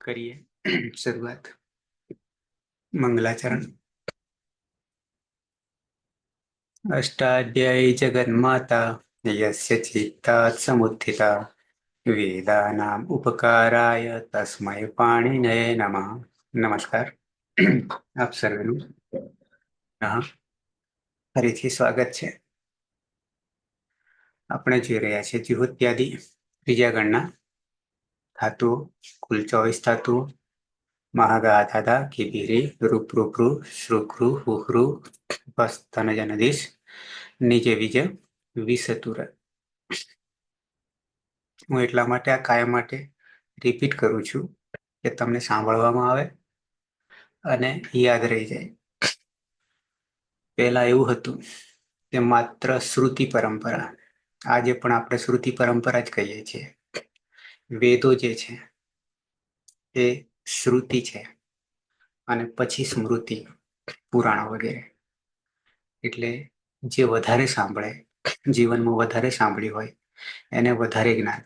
करिए शुरुआत। मंगलाचरण। अष्टाध्यायी जगन्माता यस्य चित्तात् समुत्थिता वेदानाम् उपकाराय तस्मै पाणिनये नमः। नमस्कार। આપ સર્વેનું ફરીથી સ્વાગત છે। આપણે જોઈ રહ્યા છીએ જુહોત્યાદિ ત્રીજા ગણના ધાતુઓ, કુલ 24 ધાતુઓ। મહાગા ધાધા કિબીરી રૂપરૂપરૂ શ્રુકૃ હુહૃ ભસ્તનજનદિશ નીચે બીજ વિસતુર। હું એટલા માટે આ કાયમ માટે રિપીટ કરું છું કે તમને સાંભળવામાં આવે અને યાદ રહી જાય। પહેલા એવું હતું કે માત્ર શ્રુતિ પરંપરા, આજે પણ આપણે શ્રુતિ પરંપરા જ કહીએ છીએ। વેદો જે છે એ શ્રુતિ છે અને પછી સ્મૃતિ, પુરાણો વગેરે। એટલે જે વધારે સાંભળે, જીવનમાં વધારે સાંભળ્યું હોય એને વધારે જ્ઞાન,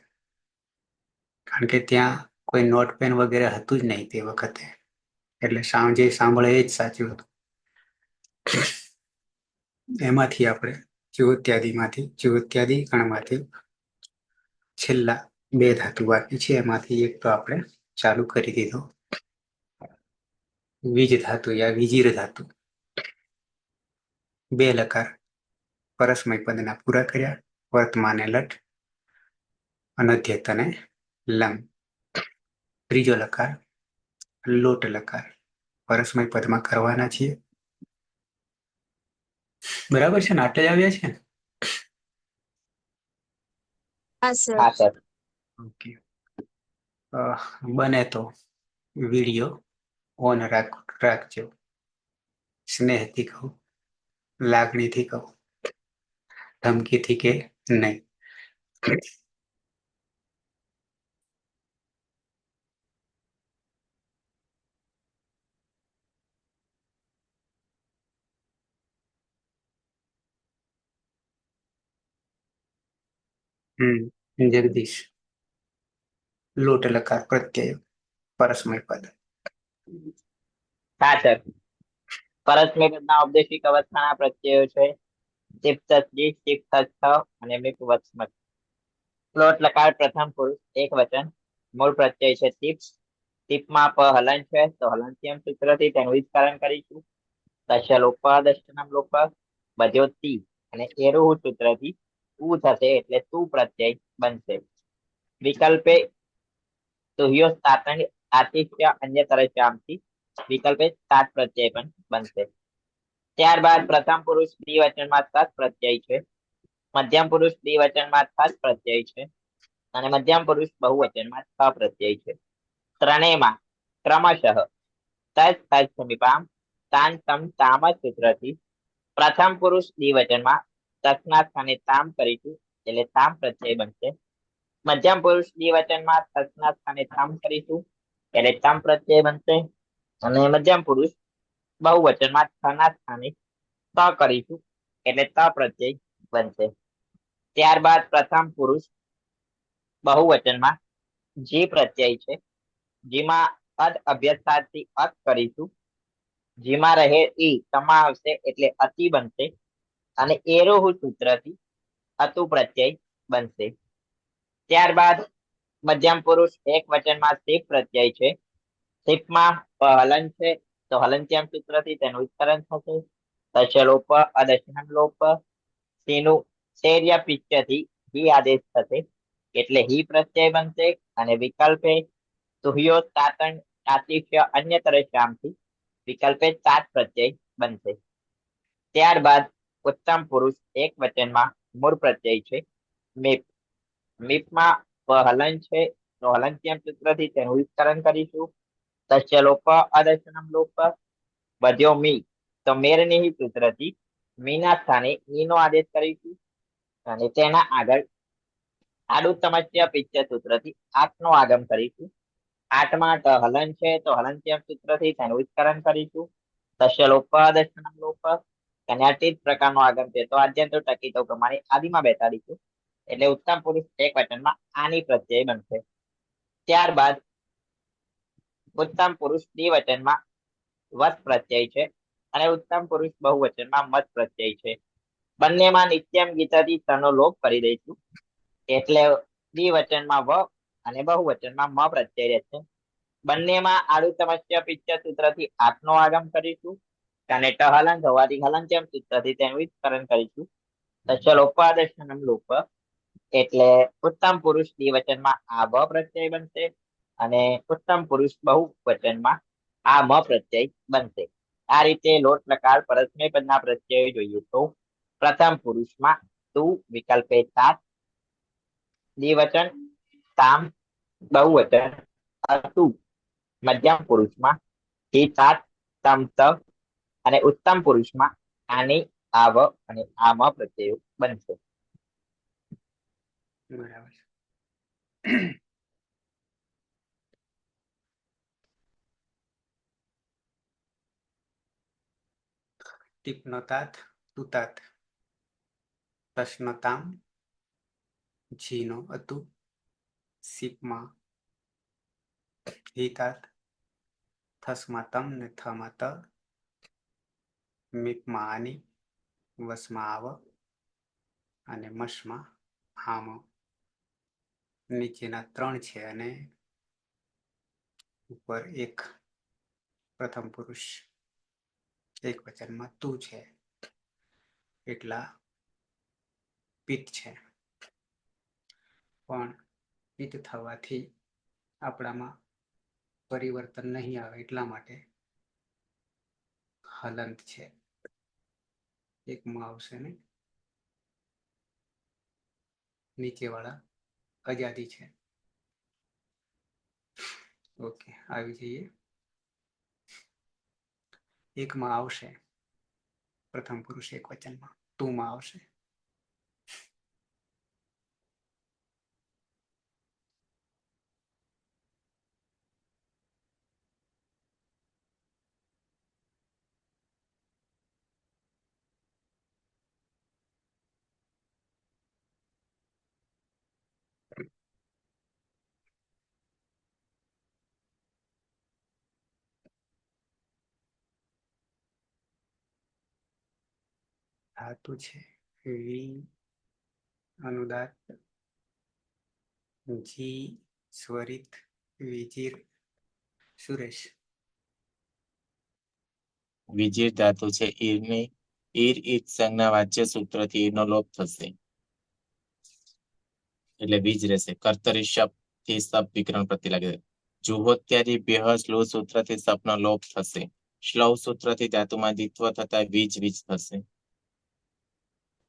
કારણ કે ત્યાં કોઈ નોટ પેન વગેરે હતું જ નહીં તે વખતે, એટલે જે સાંભળે એ જ સાચું હતું। એમાંથી આપણે જુહોત્યાદિ ગણમાંથી છેલ્લા 2 ધાતુ બાકી છે, એમાંથી એક તો આપણે ચાલુ કરી દીધો। વીજ ધાતુ યા વિજીર ધાતુ, 2 લકાર પરસ્મય પદના પૂરા કર્યા। વર્તમાને લટ, અનધ્યતને લંગ। ત્રીજો લકાર લોટ લકાર પરસ્મય પદમાં કરવાના છીએ। બરાબર છે ને? આટલે જ આવ્યા છે ને? हाँ सर। हाँ सर। ઓકે। બને તો વિડીયો ઓન રાખજો। સ્નેહથી કહું, લાગણીથી કહું, ધમકીથી કે નહીં। જગદીશ, લોટ લકાર પ્રત્યય પરસ્મય પદ। हाँ सर। પરસ્મય પદના ઔપદેશિક અવસ્થાના પ્રત્યયો છે તિપ્તસ્જી, તિપ્તસ્થ અને મિપવત્સ્મત। લોટ લકાર પ્રથમ પુરુષ એક વચન, મૂળ પ્રત્યય છે તિપ। તિપમાં પ હલન છે તો હલંત્યમ સૂત્રથી તેનું વિસ્તરણ કરીશું। દશ લોપ, દશનમ લોપ, બધ્યો તી અને એરુહ સૂત્રથી ઉ થશે એટલે તું પ્રત્યય બનશે। વિકલ્પે તુહ્યો તાતણ આતિથ્ય અન્ય તરસ્યામથી વિકલ્પે તાત પ્રત્યય પણ બનશે। ત્યારબાદ પ્રથમ પુરુષ દ્વિવચનમાં તત પ્રત્યય છે, મધ્યમ પુરુષ દ્વિવચનમાં થત પ્રત્યય છે અને મધ્યમ પુરુષ બહુવચનમાં થ પ્રત્યય છે। ત્રણેયમાં ક્રમશઃ તજ તજ સમીપામ તાન તમ તામ સૂત્રથી પ્રથમ પુરુષ દ્વિવચનમાં તસના સ્થાને તામ કરીશું એટલે તામ પ્રત્યય બનશે। મધ્યમ પુરુષ દ્વિવચનમાં તસના સ્થાને તમ કરીશું એટલે તમ પ્રત્યય બનશે અને મધ્યમ પુરુષ બહુવચનમાં થના સ્થાને ત કરીશું એટલે ત પ્રત્યય બનશે। ત્યારબાદ પ્રથમ પુરુષ બહુવચનમાં જે પ્રત્યય છે, જેમાં અદ અભ્યસ્તાથી અત કરીશું, જેમાં રહે ઈ તમા આવશે એટલે અતિ બનશે અને એરોહ સૂત્રથી અતુ પ્રત્યય બનશે। ત્યારબાદ મધ્યમ પુરુષ એક વચનમાં સિપ પ્રત્યય છે, સિપમાં હલન છે તો હલંત્યમ સૂત્રથી તેનું વિસ્તરણ થશે। દશલોપ, અદશનમ લોપ, તેનું શૈર્ય પિત્યથી હી આદેશ થશે એટલે હી પ્રત્યય બનશે અને વિકલ્પે તુહ્યો તાતણ આતિથ્ય અન્ય તરસ્યામથી વિકલ્પે તાત પ્રત્યય બનશે। ત્યારબાદ ઉત્તમ પુરુષ એક વચનમાં મૂળ પ્રત્યય છે મીપ। મીપમાં હલન છે તો હલંત્યમ સૂત્રથી તેનું વિસ્તરણ કરીશું। દશ્ય લોપ, અદશનમ લોપ, બધ્યો મી તો મેરની સૂત્રથી મીના સ્થાને ઈનો આદેશ કરીશું અને તેના આગળ આડું સમસ્ય પિત્ય સૂત્રથી આઠનો આગમ કરીશું। આઠમાં હલન છે તો હલંત્યમ સૂત્રથી તેનું વિસ્તરણ કરીશું। દશ્ય લોપ, દશનમ લોપ, કન્યાતીત પ્રકારનો આગમ છે તો આદ્યંતો ટકીતો પ્રમાણે આદિમાં બેસાડીશું એટલે ઉત્તમ પુરુષ એક વચનમાં આની પ્રત્યય બનશે। ત્યારબાદ ઉત્તમ પુરુષ દ્વિવચનમાં વસ પ્રત્યય છે અને ઉત્તમ પુરુષ બહુવચનમાં મત પ્રત્યય છે. બંનેમાં નિત્યમ ગીતાથી તનો લોપ કરી દઈશું, એટલે દ્વિવચનમાં વ અને બહુવચનમાં મ પ્રત્યય રહેશે. બંનેમાં આડુ સમસ્યા પિક્ચર સૂત્રથી આત્મનો આગમ કરીશું અને ટહલંત હોવાથી હલંત્યમ સૂત્રથી તેનું વિસ્તરણ કરીશું. તો ચલો ઉપાદેશનમ લોપ, એટલે ઉત્તમ પુરુષ દ્વિવચનમાં આ વ પ્રત્યય બનશે અને ઉત્તમ પુરુષ બહુવચનમાં આ મ પ્રત્યય બનશે. આ રીતે લોટ લકાર પરસ્મય પદના પ્રત્યય જોઈએ તો પ્રથમ પુરુષમાં તું વિકલ્પે તાત દ્વિવચન, તામ બહુવચન, અતું મધ્યમ પુરુષમાં હિ તાત તમ ત અને ઉત્તમ પુરુષમાં આની આવ અને આમ પ્રત્યયો બનશે. બરાબર. ટીપનો તાત તુતાત, પ્રશ્ન તામ, જીનો અતુ, સીપમાં હિતાત, થસમાં તમ ને થમાં ત, મીપમાં આની, વસમાં આવ અને મશમાં આમ. નીચેના 3 છે અને ઉપર એક પ્રથમ પુરુષ એક વચનમાં તું છે, એટલા પિત્ત છે. પણ પિત્ત થવાથી આપણામાં પરિવર્તન નહીં આવે એટલા માટે હલંત છે. એકમાં આવશે ને નીચે વાળા અજાદી છે. ઓકે, આવી જઈએ. એકમાં આવશે પ્રથમ પુરુષ એક વચનમાં, તુંમાં આવશે ધાતુ છે વી અનુદાત, જી સ્વરિત, વિજીર. સુરેશ. વિજીર ધાતુ છે ઈરની, ઈર ઈદ સંજ્ઞા વાચ્ય સૂત્રથી ઈરનો લોપ થશે એટલે વીજ રહેશે. કર્તરી શબ્દ થી સપ વિકરણ પ્રત્યે જુહોત્યાદી બેહ શ્લોહ સૂત્રથી સપનો લોપ થશે. શ્લવ સૂત્રથી ધાતુમાં દ્વિત્વ થતા વીજ વીજ થશે.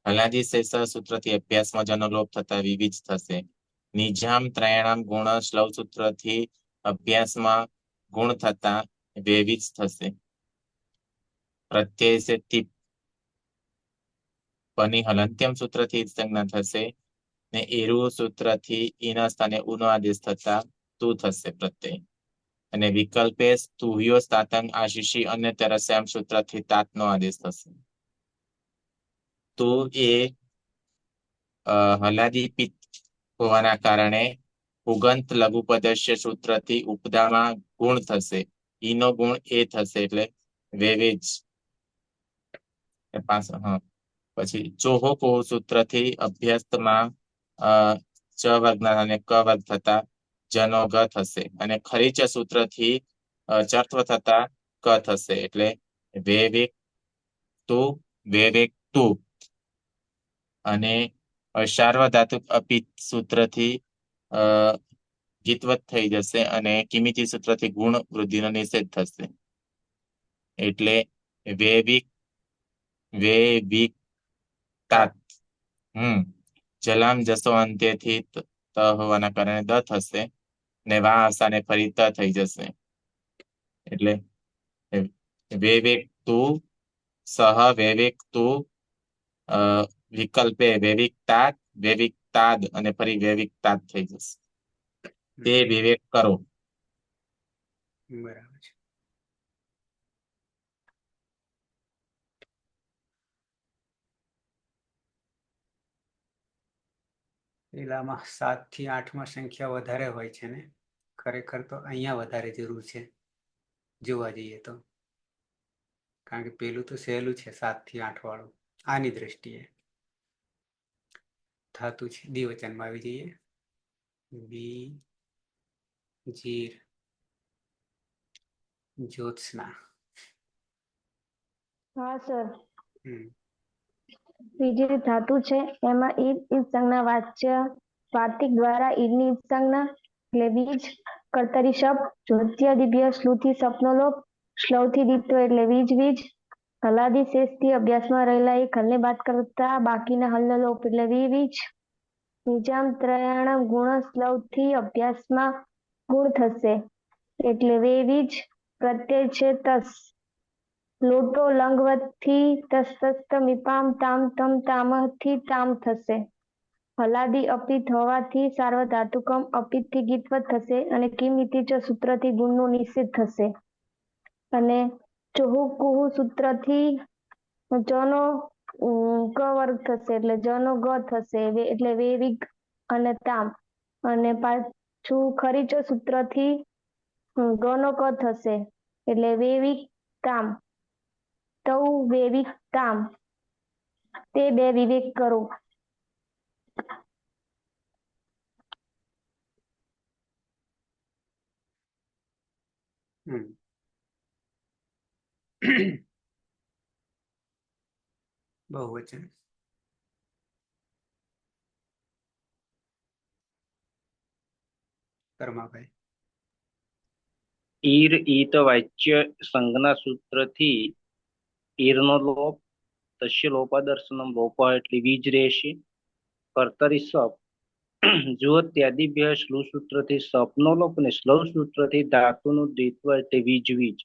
હલાદી શેષ સૂત્રથી અભ્યાસમાં જનો લોપ થતા વિવિજ થશે. નિજામ ત્રયાણામ ગુણ શ્લવ સૂત્રથી અભ્યાસમાં ગુણ થતા વેવિજ થશે. પ્રત્યય સે ટીપ પની હલંત્યમ સૂત્રથી સંજ્ઞા થશે ને એરુ સૂત્રથી ઈના સ્થાને ઉનો આદેશ થતા તું થશે પ્રત્યય. અને વિકલ્પે તુહ્યો તાતંગ આશીષી અને તરસ્યામ સૂત્રથી તાતનો આદેશ થશે. તો એ હલાદી પિત્ત હોવાના કારણે ઉગંત લઘુપદસ્ય સૂત્રથી ઉપદામાં ગુણ થશે. ઈનો ગુણ એ થશે એટલે વેવેજ. પછી ચોહો કોહ સૂત્રથી અભ્યાસમાં ચ વર્ગના અને ક વર્ગ થતા જનો ગ થશે અને ખરીચ સૂત્રથી ચર્ત્વ થતા ક થશે એટલે વેવેક તું. અને સાર્વધાતુક અપિત સૂત્રથી ગીતવત થઈ જશે અને કિમિતિ સૂત્રથી ગુણ વૃદ્ધિનો નિષેધ થશે એટલે વેવિક તાત. જલામ જસો અંત્યથી ત હોવાના કારણે દ થશે ને વા આવસાને ફરી ત થઈ જશે એટલે વેવેક તું સહ વેવેક તું વિકલ્પે વેવિકતાદ અને ફરી વેવિકતાદ થઈ જશે. તે વિવેક કરો. બરાબર છે. પેલામાં 7 થી 8માં સંખ્યા વધારે હોય છે ને ખરેખર તો અહીંયા વધારે જરૂર છે જોવા જઈએ તો, કારણ કે પેલું તો સહેલું છે 7 થી 8 વાળું આની દ્રષ્ટિએ. ધાતુ છે દ્વિવચનમાં આવી જઈએ. બી જીર જ્યોત્સના. હા સર. હમ બીજી ધાતુ છે એમાં ઈદ સંજ્ઞા વાચ્ય વાર્તિક દ્વારા ઈદની સંજ્ઞા એટલે બીજ, કર્તરી શબ્દ, જ્યોત્ય દિવ્ય, શ્લુથી સપનોલોપ, શ્લૌથી દીપ્તો એટલે વીજ વીજ, હલાદી શેષથી અભ્યાસમાં રહેલા એક હલને બાદ કરતા બાકીના હલનો લોપ એટલે વી વીજ, નિજામ ત્રયાણમ ગુણ શ્લૌથી અભ્યાસમાં ગુણ થશે એટલે વે વીજ, પ્રત્યય છે તસ, લોટો લંગવતથી તસ્તસ્ત મીપામ તામ તમ તામથી તામ થશે. હલાદી અપિત હોવાથી સાર્વધાતુકમ અપિતથી ગીતવત થશે અને કિમિતિ ચ સૂત્રથી ગુણનું નિષેધ થશે. અને ચોહુ કુહુ સૂત્રથી જનો ગ વર્ગ થશે એટલે જનો ગ થશે એટલે વેવિક અને તામ. અને પાછું ખરીચ સૂત્રથી ગનો ક થશે એટલે વેવિક તામ. તૌ વેવિક તામ, તે બે વિવેક કરો. હમ બહુવચન. કર્માભાઈ. ઈર ઈત વાચ્ય સંજ્ઞા સૂત્રથી ઈરનો લોપ, તસ્ય લોપાદર્શનમ લોપ એટલે વીજ રહેશે. કર્તરી સપ, જો ત્યાદિભ્ય શ્લુ સૂત્રથી સપનો લોપ અને શ્લવ સૂત્રથી ધાતુનું દ્વિત્વ એટલે વીજ વીજ.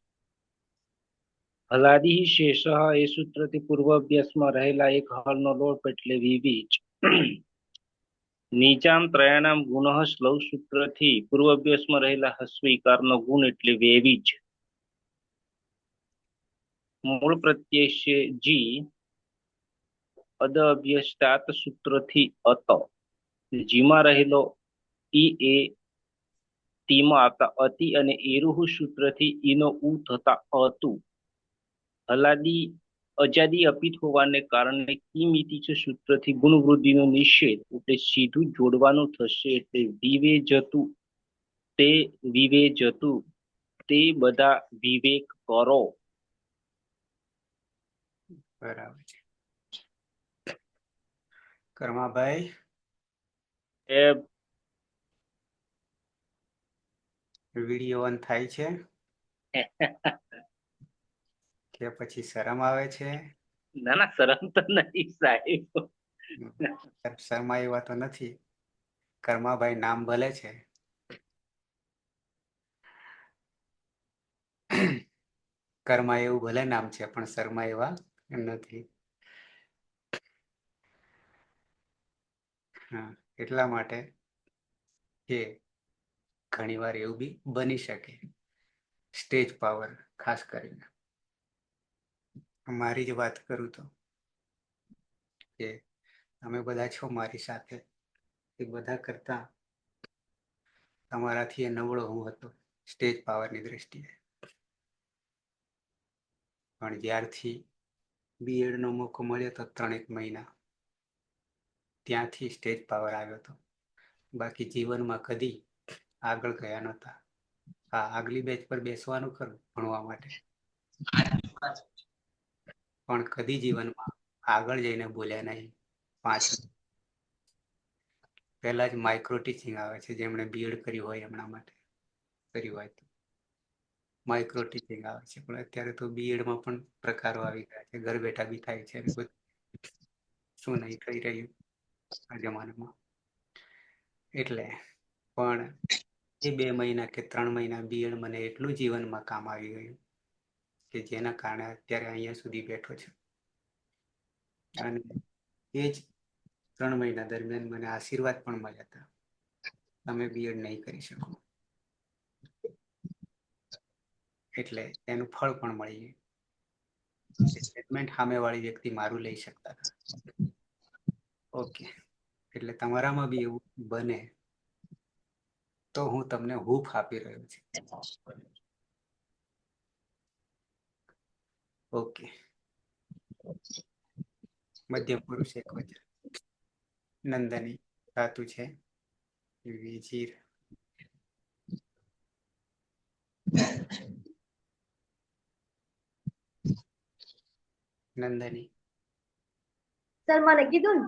હલાદી શેષ એ સૂત્રથી પૂર્વ અભ્યાસમાં રહેલા એક હલનો લોપ એટલે વિવીજ. નીચામ ત્રયાનામ ગુણ શ્લવ સૂત્રથી પૂર્વ અભ્યાસમાં રહેલા હસ્વીકારનો ગુણ એટલે વેવીજ. મૂળ પ્રત્યય છે જી, અદ અભ્યસ્તાત સૂત્રથી અત, જીમાં રહેલો ઈ એ તીમાં આવતા અતિ અને એરુહુ સૂત્રથી ઈનો ઉ થતા અતુ. હલાદી અજાદી અપિત હોવાને કારણે કિમિતિ સૂત્રથી ગુણવૃદ્ધિનો નિષેધ એટલે સીધું જોડવાનું થશે એટલે વિવે જતું, તે વિવે જતું, તે બધા વિવેક કરો. બરાબર છે. કર્માભાઈ. એ વિડીયો ઓન થાય છે કે પછી શરમ આવે છે? ના ના શરમ તો નહીં સાહેબ. શરમા એવા તો નથી. કર્માભાઈ નામ ભલે છે. કર્મા એવું ભલે નામ છે પણ શર્મા એવા નથી. હા, એટલા માટે કે ઘણી વાર એવું બી બની શકે. સ્ટેજ પાવર ખાસ કરીને મારી જ વાત કરું તો કે તમે બધા છો મારી સાથે, એ બધા કરતા તમારાથી એ નવળો હું હતો સ્ટેજ પાવરની દ્રષ્ટિએ. પણ જ્યારથી બીએડ નો મોકો મળ્યો તો 3 મહિના ત્યાંથી સ્ટેજ પાવર આવ્યો હતો. બાકી જીવનમાં કદી આગળ ગયા નહોતા. હા, આગલી બેચ પર બેસવાનું ખરું ભણવા માટે, પણ કદી જીવનમાં આગળ જઈને બોલ્યા નહીં. 5 પહેલા જ માઇક્રો ટીચિંગ આવે છે, જેમણે બીએડ કર્યું હોય એમના માટે કર્યું હોય તો માઇક્રો ટીચિંગ આવે છે. પણ અત્યારે તો બીએડમાં પણ પ્રકારો આવી ગયા છે, ઘર બેઠા બી થાય છે. બધું શું નહીં થઈ રહ્યું આ જમાનામાં. એટલે પણ એ 2 મહિના કે 3 મહિના બીએડ મને એટલું જીવનમાં કામ આવી ગયું કે જેના કારણે અત્યારે અહીંયા સુધી બેઠો છું. અને એ જ 3 મહિના દરમિયાન મને આશીર્વાદ પણ મળ્યા હતા, તમે બીએડ નહીં કરી શકો. એટલે એનું ફળ પણ મળી ગયું. સ્ટેટમેન્ટ સામેવાળી વ્યક્તિ મારું લઈ શકતા હતા. ઓકે, એટલે તમારામાં બી એવું બને તો હું તમને હૂફ આપી રહ્યો છું. ઓકે. મધ્યમ પુરુષ એકવચન. નંદની ધાતુ છે. વિજીર નંદની. સર મને કીધું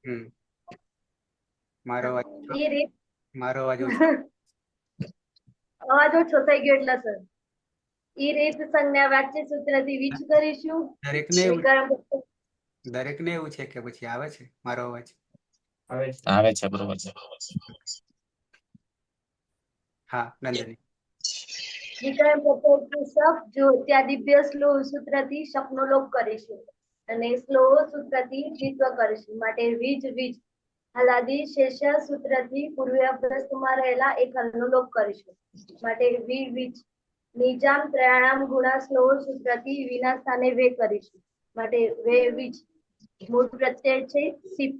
હમ મારો અવાજ ને એ રીત મારો અવાજ ઓછો. અવાજ ઓછો થઈ ગયો એટલે સર એ રીત સંજ્ઞા વાચ્ય સૂત્રથી વીજ કરીશું. દરેકને એવું વિકલ્પ દરેકને એવું છે કે પછી આવે છે મારો અવાજ? આવે છે, બરોબર છે. હા નંદની. વિકલ્પ શબ્દ જો ત્યાદિભ્ય સ્લો સૂત્રથી શબ્દનો લોપ કરીશું અને સ્લો સૂત્રથી દ્વિત્વ કરીશું. માટે વીજ વીજ હલાદી શેષ સૂત્રથી પૂર્વ અભ્યાસમાં રહેલા એક હલનો લોપ કરીશું. માટે વી વીજ નિજામ ત્રયાણામ ગુણા સ્લો સૂત્રથી વિના સ્થાને વે કરીશું. માટે વે વીજ મૂળ પ્રત્યય છે સીપ.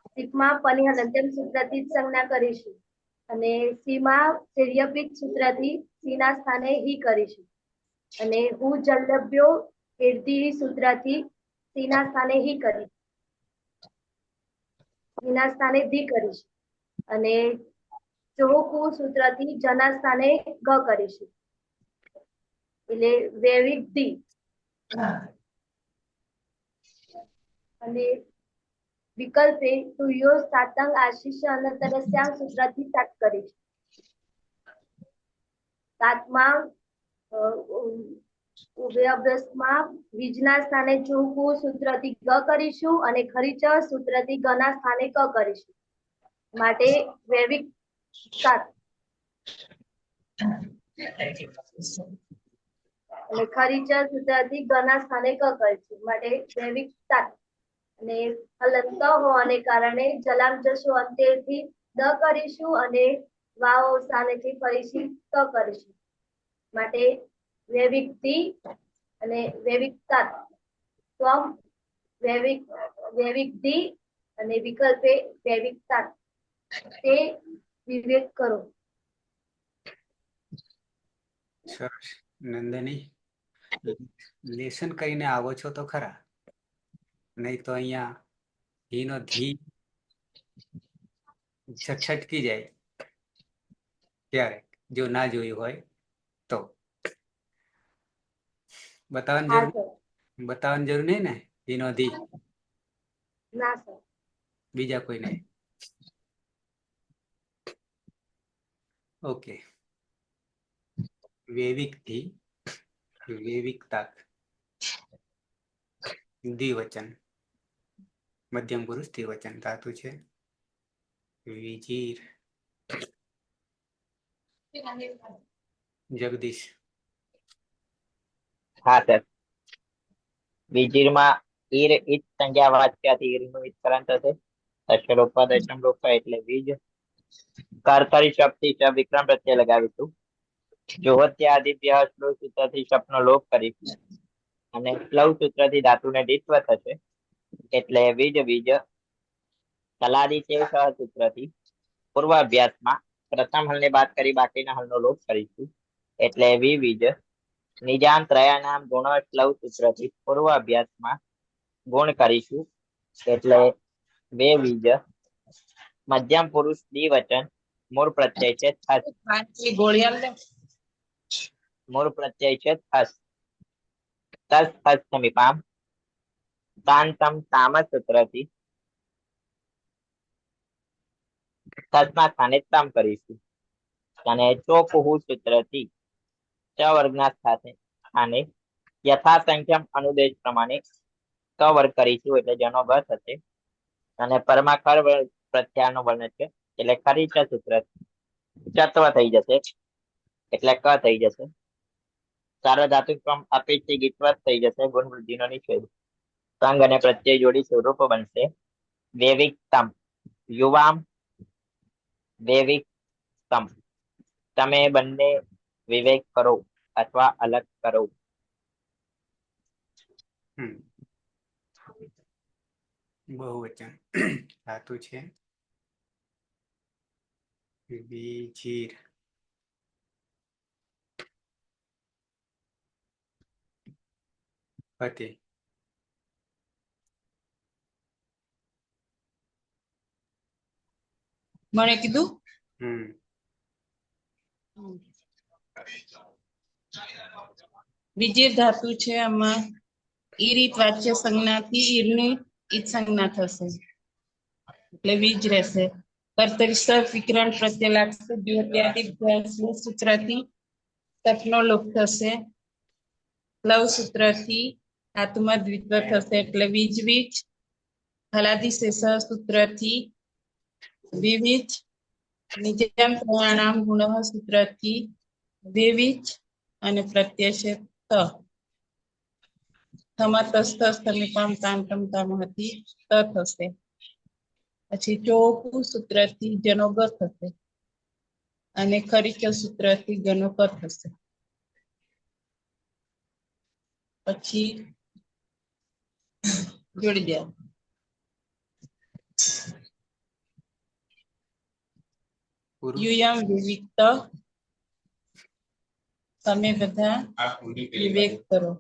સીપમાં પની હલંત્યમ સૂત્રથી જ સંજ્ઞા કરીશું અને સીમાં સેર્યપિત સૂત્રથી સીના સ્થાને હી કરીશું અને હું જલભ્યો એર્ધી સૂત્રથી સીના સ્થાને હી કરીશ સીના સ્થાને ધી કરીશું અને ચોહકુ સૂત્રથી જના સ્થાને ગ કરીશું એટલે વૈવિક ધી અને વિકલ્પે તુયો સાતંગ આશીષ અનંતરસ્યામ સૂત્રથી સાત કરીશું. સાતમા ઉભય અભ્યાસમાં વીજના સ્થાને ચોહકુ સૂત્રથી ગ કરીશું અને ખરીચ સૂત્રથી ગ ના સ્થાને ક કરીશું. માટે વૈવિક સાત અને ખરીચ સૂત્રથી ગ ના સ્થાને ક કરીશું. માટે વૈવિક સાત અને હલંત હોવાને કારણે જલામ જશો અંતેથી દ કરીશું અને વાવ સ્થાનેથી ફરીથી ક કરીશું. માટે વૈવિક ધી અને વૈવિક સાત સ્વમ વૈવિક ધી અને વિકલ્પે વૈવિક સાત તે વિવેક કરો. સરસ. નંદની લેસન કરીને આવો છો તો ખરા, નહીં તો અહીંયા ઘીનો ધી છટકી જાય ક્યારેક, જો ના જોયું હોય તો. હા સર. બતાવવાની જરૂર નહીં ને ઘીનો ધી ના સર. બીજા કોઈને? ઓકે. વૈવિક ધી વૈવિકતા દ્વિવચન મધ્યમ પુરુષ દ્વિવચન ધાતુ છે વિજીર. જગદીશ. હા સર. વિજીરમાં ઈર ઈચ સંજ્ઞા વાચ્યથી ઈરનું વિસ્તરણ થશે. અક્ષરોપા દશમ રોપા એટલે વીજ. કર્તરી શબ્દથી શ વિક્રમ પ્રત્યય લગાવીશું. જોહત્યાદિભ્ય શ્લો સૂત્રથી શબ્દનો લોપ કરીશું અને સ્લવ સૂત્રથી ધાતુને દ્વિત્વ થશે એટલે વીજ વીજ. તલાદી તે સૂત્રથી પૂર્વાભ્યાસમાં પ્રથમ હલને બાદ કરી બાકીના હલનો લોપ કરીશું એટલે વી વીજ. નિજામ ત્રયાનામ ગુણ સ્લવ સૂત્રથી પૂર્વ અભ્યાસમાં ગુણ કરીશું એટલે વે વીજ. મધ્યમ પુરુષ દ્વિવચન મૂળ પ્રત્યય છે મૂળ પ્રત્યય છે થસ. તસ થસ સમીપામ તાંતમ તામ સૂત્રથી તસના સ્થાને તમ કરીશું અને ચોકુહુ સૂત્રથી ચ વર્ગના સ્થાને યથાસંખ્યમ અનુદેશ પ્રમાણે ક વર્ગ કરીશું એટલે જેનો ગ થશે અને પરમાખર પ્રત્યાનો વર્ણ છે એટલે ખરી ચ સૂત્ર ચત્વ થઈ જશે એટલે ક થઈ જશે. સાર્વધાતુક ક્રમ અપેક્ષિત ગીતવત થઈ જશે. ગુણ વૃદ્ધિનો નિષેધ. સંગ અને પ્રત્યય જોડી સ્વરૂપ બનશે વૈવિકતમ. યુવામ વૈવિકતમ. તમે બંને વિવેક કરો અથવા અલગ કરો. બહુવચન ધાતુ છે વિજીર પતિ મને કીધું વિજય ધાતુ છે આમાં ઈરિત વાચ્ય સંજ્ઞાથી ઈરની ઈત સંજ્ઞા થશે એટલે વીજ રહેશે. કર્તરિસ્થ વિકરણ પ્રત્યય લાગશે. દ્યોત્યાદિ સૂત્રથી તપનો લોપ થશે. લવ સૂત્રથી ધાતુમાં દ્વિત્વ થશે એટલે વીજ વીજ. હલાદિ શેષ સૂત્રથી વિવિજ. નિજમ પ્રમાણામ ગુણ સૂત્રથી વિવિજ અને પ્રત્યય છે ત. થમતસ્થ સમીપમ તાંતમ તામહતિ ત થશે. પછી ચોકુ સૂત્રથી જનો ગ થશે અને ખરીચ સૂત્રથી ગનો ક થશે. પછી જોડી દે પુરુષ યુયમ વિવિક્ત. તમે બધા વિવેક કરો.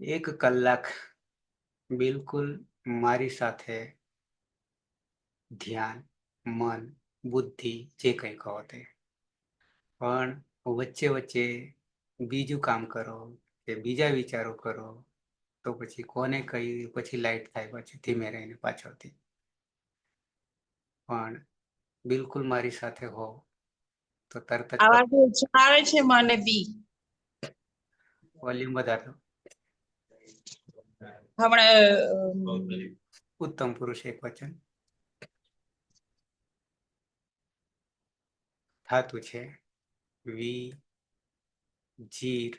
એક કલાક બિલકુલ મારી સાથે ધ્યાન, મન, બુદ્ધિ જે કંઈ કહો તે, પણ વચ્ચે વચ્ચે બીજું કામ કરો કે બીજા વિચારો કરો તો પછી કોને કઈ પછી લાઈટ થાય પછી ધીમે રહીને પાછળથી. પણ બિલકુલ મારી સાથે હો તો તરત જ આવાજ આવે છે મને બી. વોલ્યુમ વધારો. હમણાં ઉત્તમ પુરુષ એક વચન ધાતુ છે વી જીર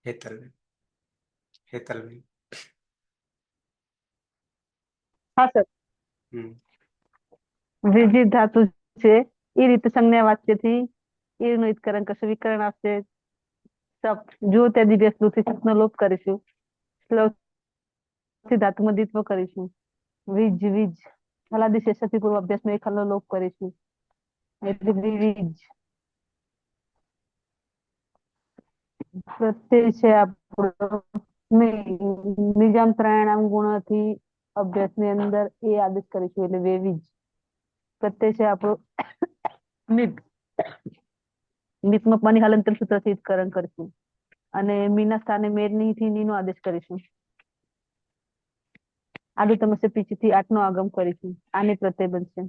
હેતલબેન. હેતલબેન હા સર. વિજિત ધાતુ છે એ રીતે સંજ્ઞા વાચ્યથી એનું ઈતકરણ કરશે. વિકરણ આવશે સપ. જો તે દિવ્ય સ્તુતિ સપનો લોપ કરીશું. શ્લોકથી ધાતુમાં દ્વિત્વ કરીશું. વીજ વીજ. હલાદી શેષથી પૂર્વ અભ્યાસમાં એક હલ્લો લોપ કરીશું એટલે વીજ. પ્રત્યય છે આપણો નિજામ ત્રણામ ગુણથી અભ્યાસની અંદર એ આદેશ કરીશું એટલે વેવીજ. પ્રત્યય છે આપણો મિત. મિતમાં પાણી હલંતર સૂત્રથી કરણ કરીશું અને મીના સ્થાને મેરની થી ની નો આદેશ કરીશું. આડું તમસે પીછીથી 8 નો આગમ કરીશું. આની પ્રત્યય બનશે.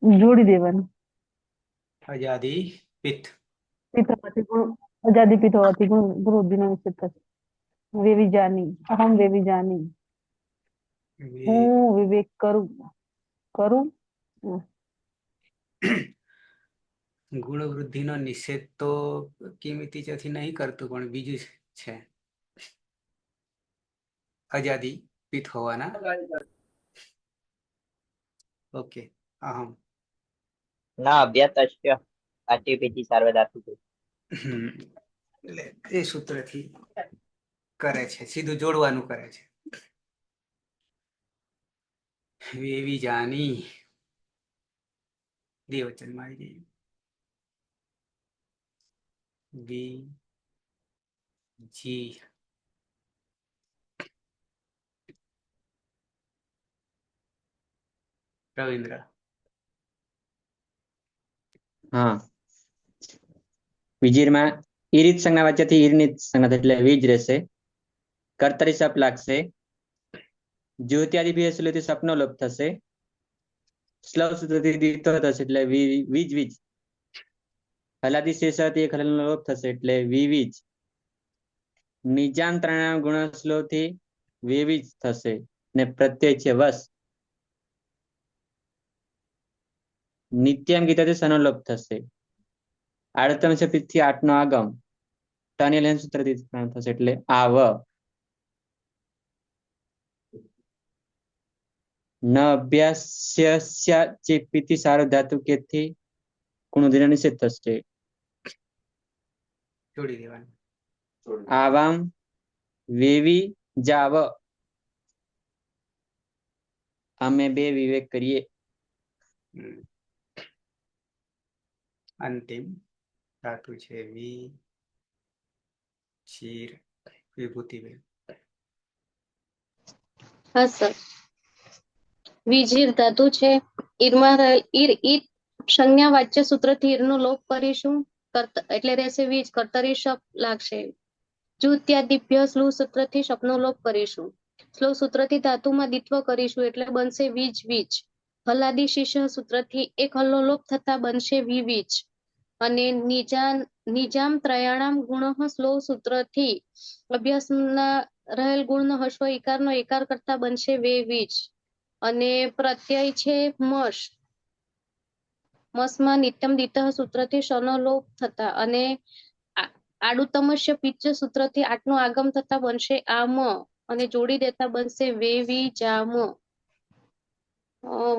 જોડી દેવાનું. અજાદી પિત્ત. પિત્ત હોવાથી ગુણ અજાદી પિત્ત હોવાથી ગુણ વૃદ્ધિનો નિષેધ થશે. વેવિજાની. અહમ વેવિજાની. હું વિવેક કરું. ગુણ વૃદ્ધિનો નિષેધ તો કિંમતી ચોથી નહીં કરતું પણ બીજું છે અજાદી પિત્ત હોવાના. ઓકે. અહમ ન અભ્યતશ્ય અતિપિતિ સાર્વધાતુ. એટલે એ સૂત્રથી કરે છે, સીધું જોડવાનું કરે છે. વેવી જાની દ્વિવચનમાં આવી જઈએ. વી જી રવિન્દ્ર. હા. વિજીરમાં ઈરિત સંજ્ઞા વાચ્યથી ઈરની સંજ્ઞા એટલે વીજ રહેશે. કર્તરી સપ લાગશે. જ્યોત્યાદિ બે સૂત્રથી સપનો લોપ થશે. સ્લવ સૂત્રથી દ્વિત્વ થશે એટલે વીજ વીજ. હલાદી શેષથી એક હલનનો લોપ થશે એટલે વિવીજ. નિજામ ત્રણામ ગુણસ્લોથી વિવીજ થશે ને પ્રત્યય છે વસ. નિત્યમ ગીતાથી સનો લોપ થશે. આડતમ છે પિત્તથી 8 નો આગમ. ટની લેન સૂત્રથી થશે એટલે આવ. ન અભ્યાસ્ય ચેપિતિ સાર્વધાતુ કેથી ગુણોદિનો નિષેધ થશે. જોડી દેવાનું. આવામ વેવી જાવ અમે બે વિવેક કરીએ. હમ. અંતિમ ધાતુ છે વી ચીર વિભૂતિબેન. હા સર, વિજીર ધાતુ છે. ઈરમાં ઈર ઈર સંજ્ઞા વાચ્ય સૂત્રથી ઈરનો લોપ કરીશું. એટલે રહેશે વીજ. કર્તરી શપ લાગશે. જુત્યાદિભ્ય સ્લુ સૂત્રથી શપનો લોપ કરીશું. સ્લો સૂત્રથી ધાતુમાં દિત્વ કરીશું એટલે બનશે વીજ વીજ. હલાદી શિષ્ય સૂત્રથી એક હલનો લોપ થતા બનશે વીવીજ. અને નિજામ ત્રયાણામ ગુણ સ્લો સૂત્રથી અભ્યાસના રહેલ ગુણનો હસ્વ ઇકારનો એકાર કરતા બનશે વે વીજ. અને પ્રત્યય છે મસ. મસમાં નિત્યમ દિતઃ સૂત્રથી શનો લોપ થતા અને આડુતમસ્ય પિચ્ચ સૂત્રથી આટનું આગમ થતા બનશે આમ. અને જોડી દેતા બનશે વેવી જામ.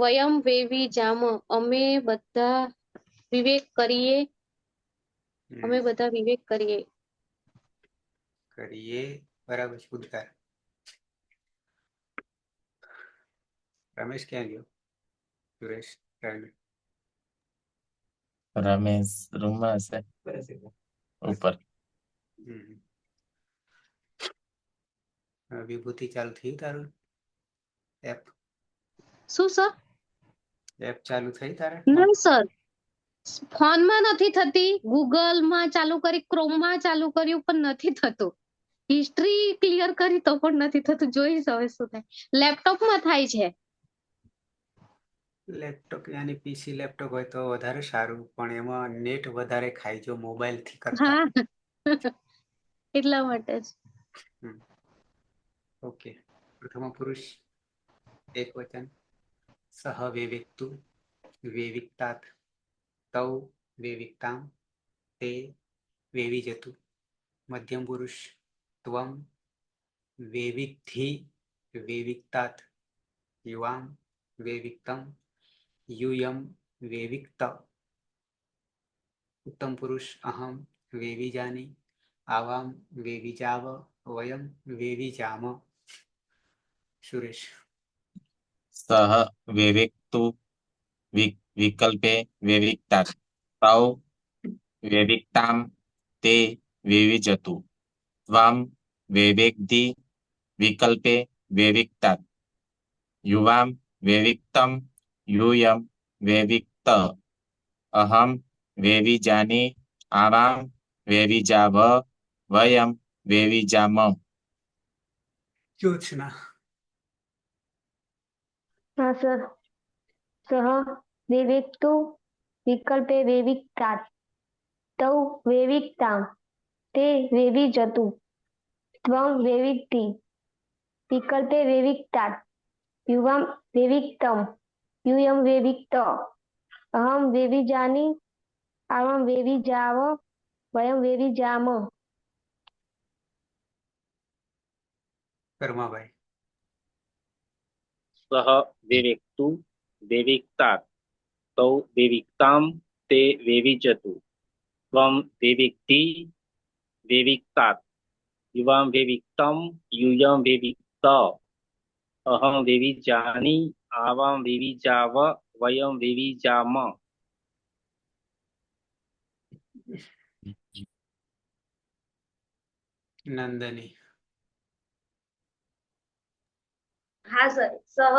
વયમ વેવી જામ. અમે બધા વિવેક કરીએ. અમે બધા વિવેક કરીએ. કરીએ બરાબર છે. ઉદ્ગાર. રમેશ ક્યાં ગયો? સુરેશ રમેશ રૂમમાં હશે ઉપર. વિભૂતિ ચાલુ થયું તારું એપ? શું સર? એપ ચાલુ થઈ તારે? ના સર, ફોનમાં નથી થતી. ગૂગલમાં ચાલુ કરી, ક્રોમમાં ચાલુ કર્યું પણ નથી થતું. હિસ્ટ્રી ક્લિયર કરી તો પણ નથી થતું. જોઈશ હવે શું થાય. લેપટોપમાં થાય છે. લેપટોપ યાની પીસી લેપટોપ હોય તો વધારે સારું, પણ એમાં નેટ વધારે ખાય જો મોબાઈલ થી કરતા. હા એટલા માટે જ. ઓકે. પ્રથમ પુરુષ એક વચન. સહ વિવિક્તુ વિવિક્તાત તૌ વિવિક્તામ તે વિવિજતુ. મધ્યમ પુરુષ ત્વમ વિવિક્ધિ વિવિક્તાત યુવામ વિવિક્તમ यूयम वेविक्त. उत्तम पुरुष अहम वेविजानी आवाम वेविजाव वयम वेविजाम. सुरेश. सह विविक्तु विकल्पे विविक्तात् तौ विविक्तां ते विविजतु. त्वं विविक्ति विकल्पे विविक्तात् युवां विविक्तं यूयं विविक्त. अहं वेविजानि आवां वेविजाव वयं वेविजाम. ज्योत्सना. हाँ सर. सह विविक्तु विकल्पे विविक्तात् तौ विविक्तां ते विविजतु. त्वं विविक्ति विकल्पे विविक्तात् युवां विविक्तं यूयं विविक्त. अहं विविजानि आवां विविजाव वयं विविजाम. कर्माभाई. सह विविक्तु विविक्तात् तौ विविक्तां ते विविजतु. त्वं विविक्ति विविक्तात् युवां विविक्तं यूयं विविक्त. अहं विविजानि आवां विविजाव वयं विविजाम. नंदनी. हाँ सर. सह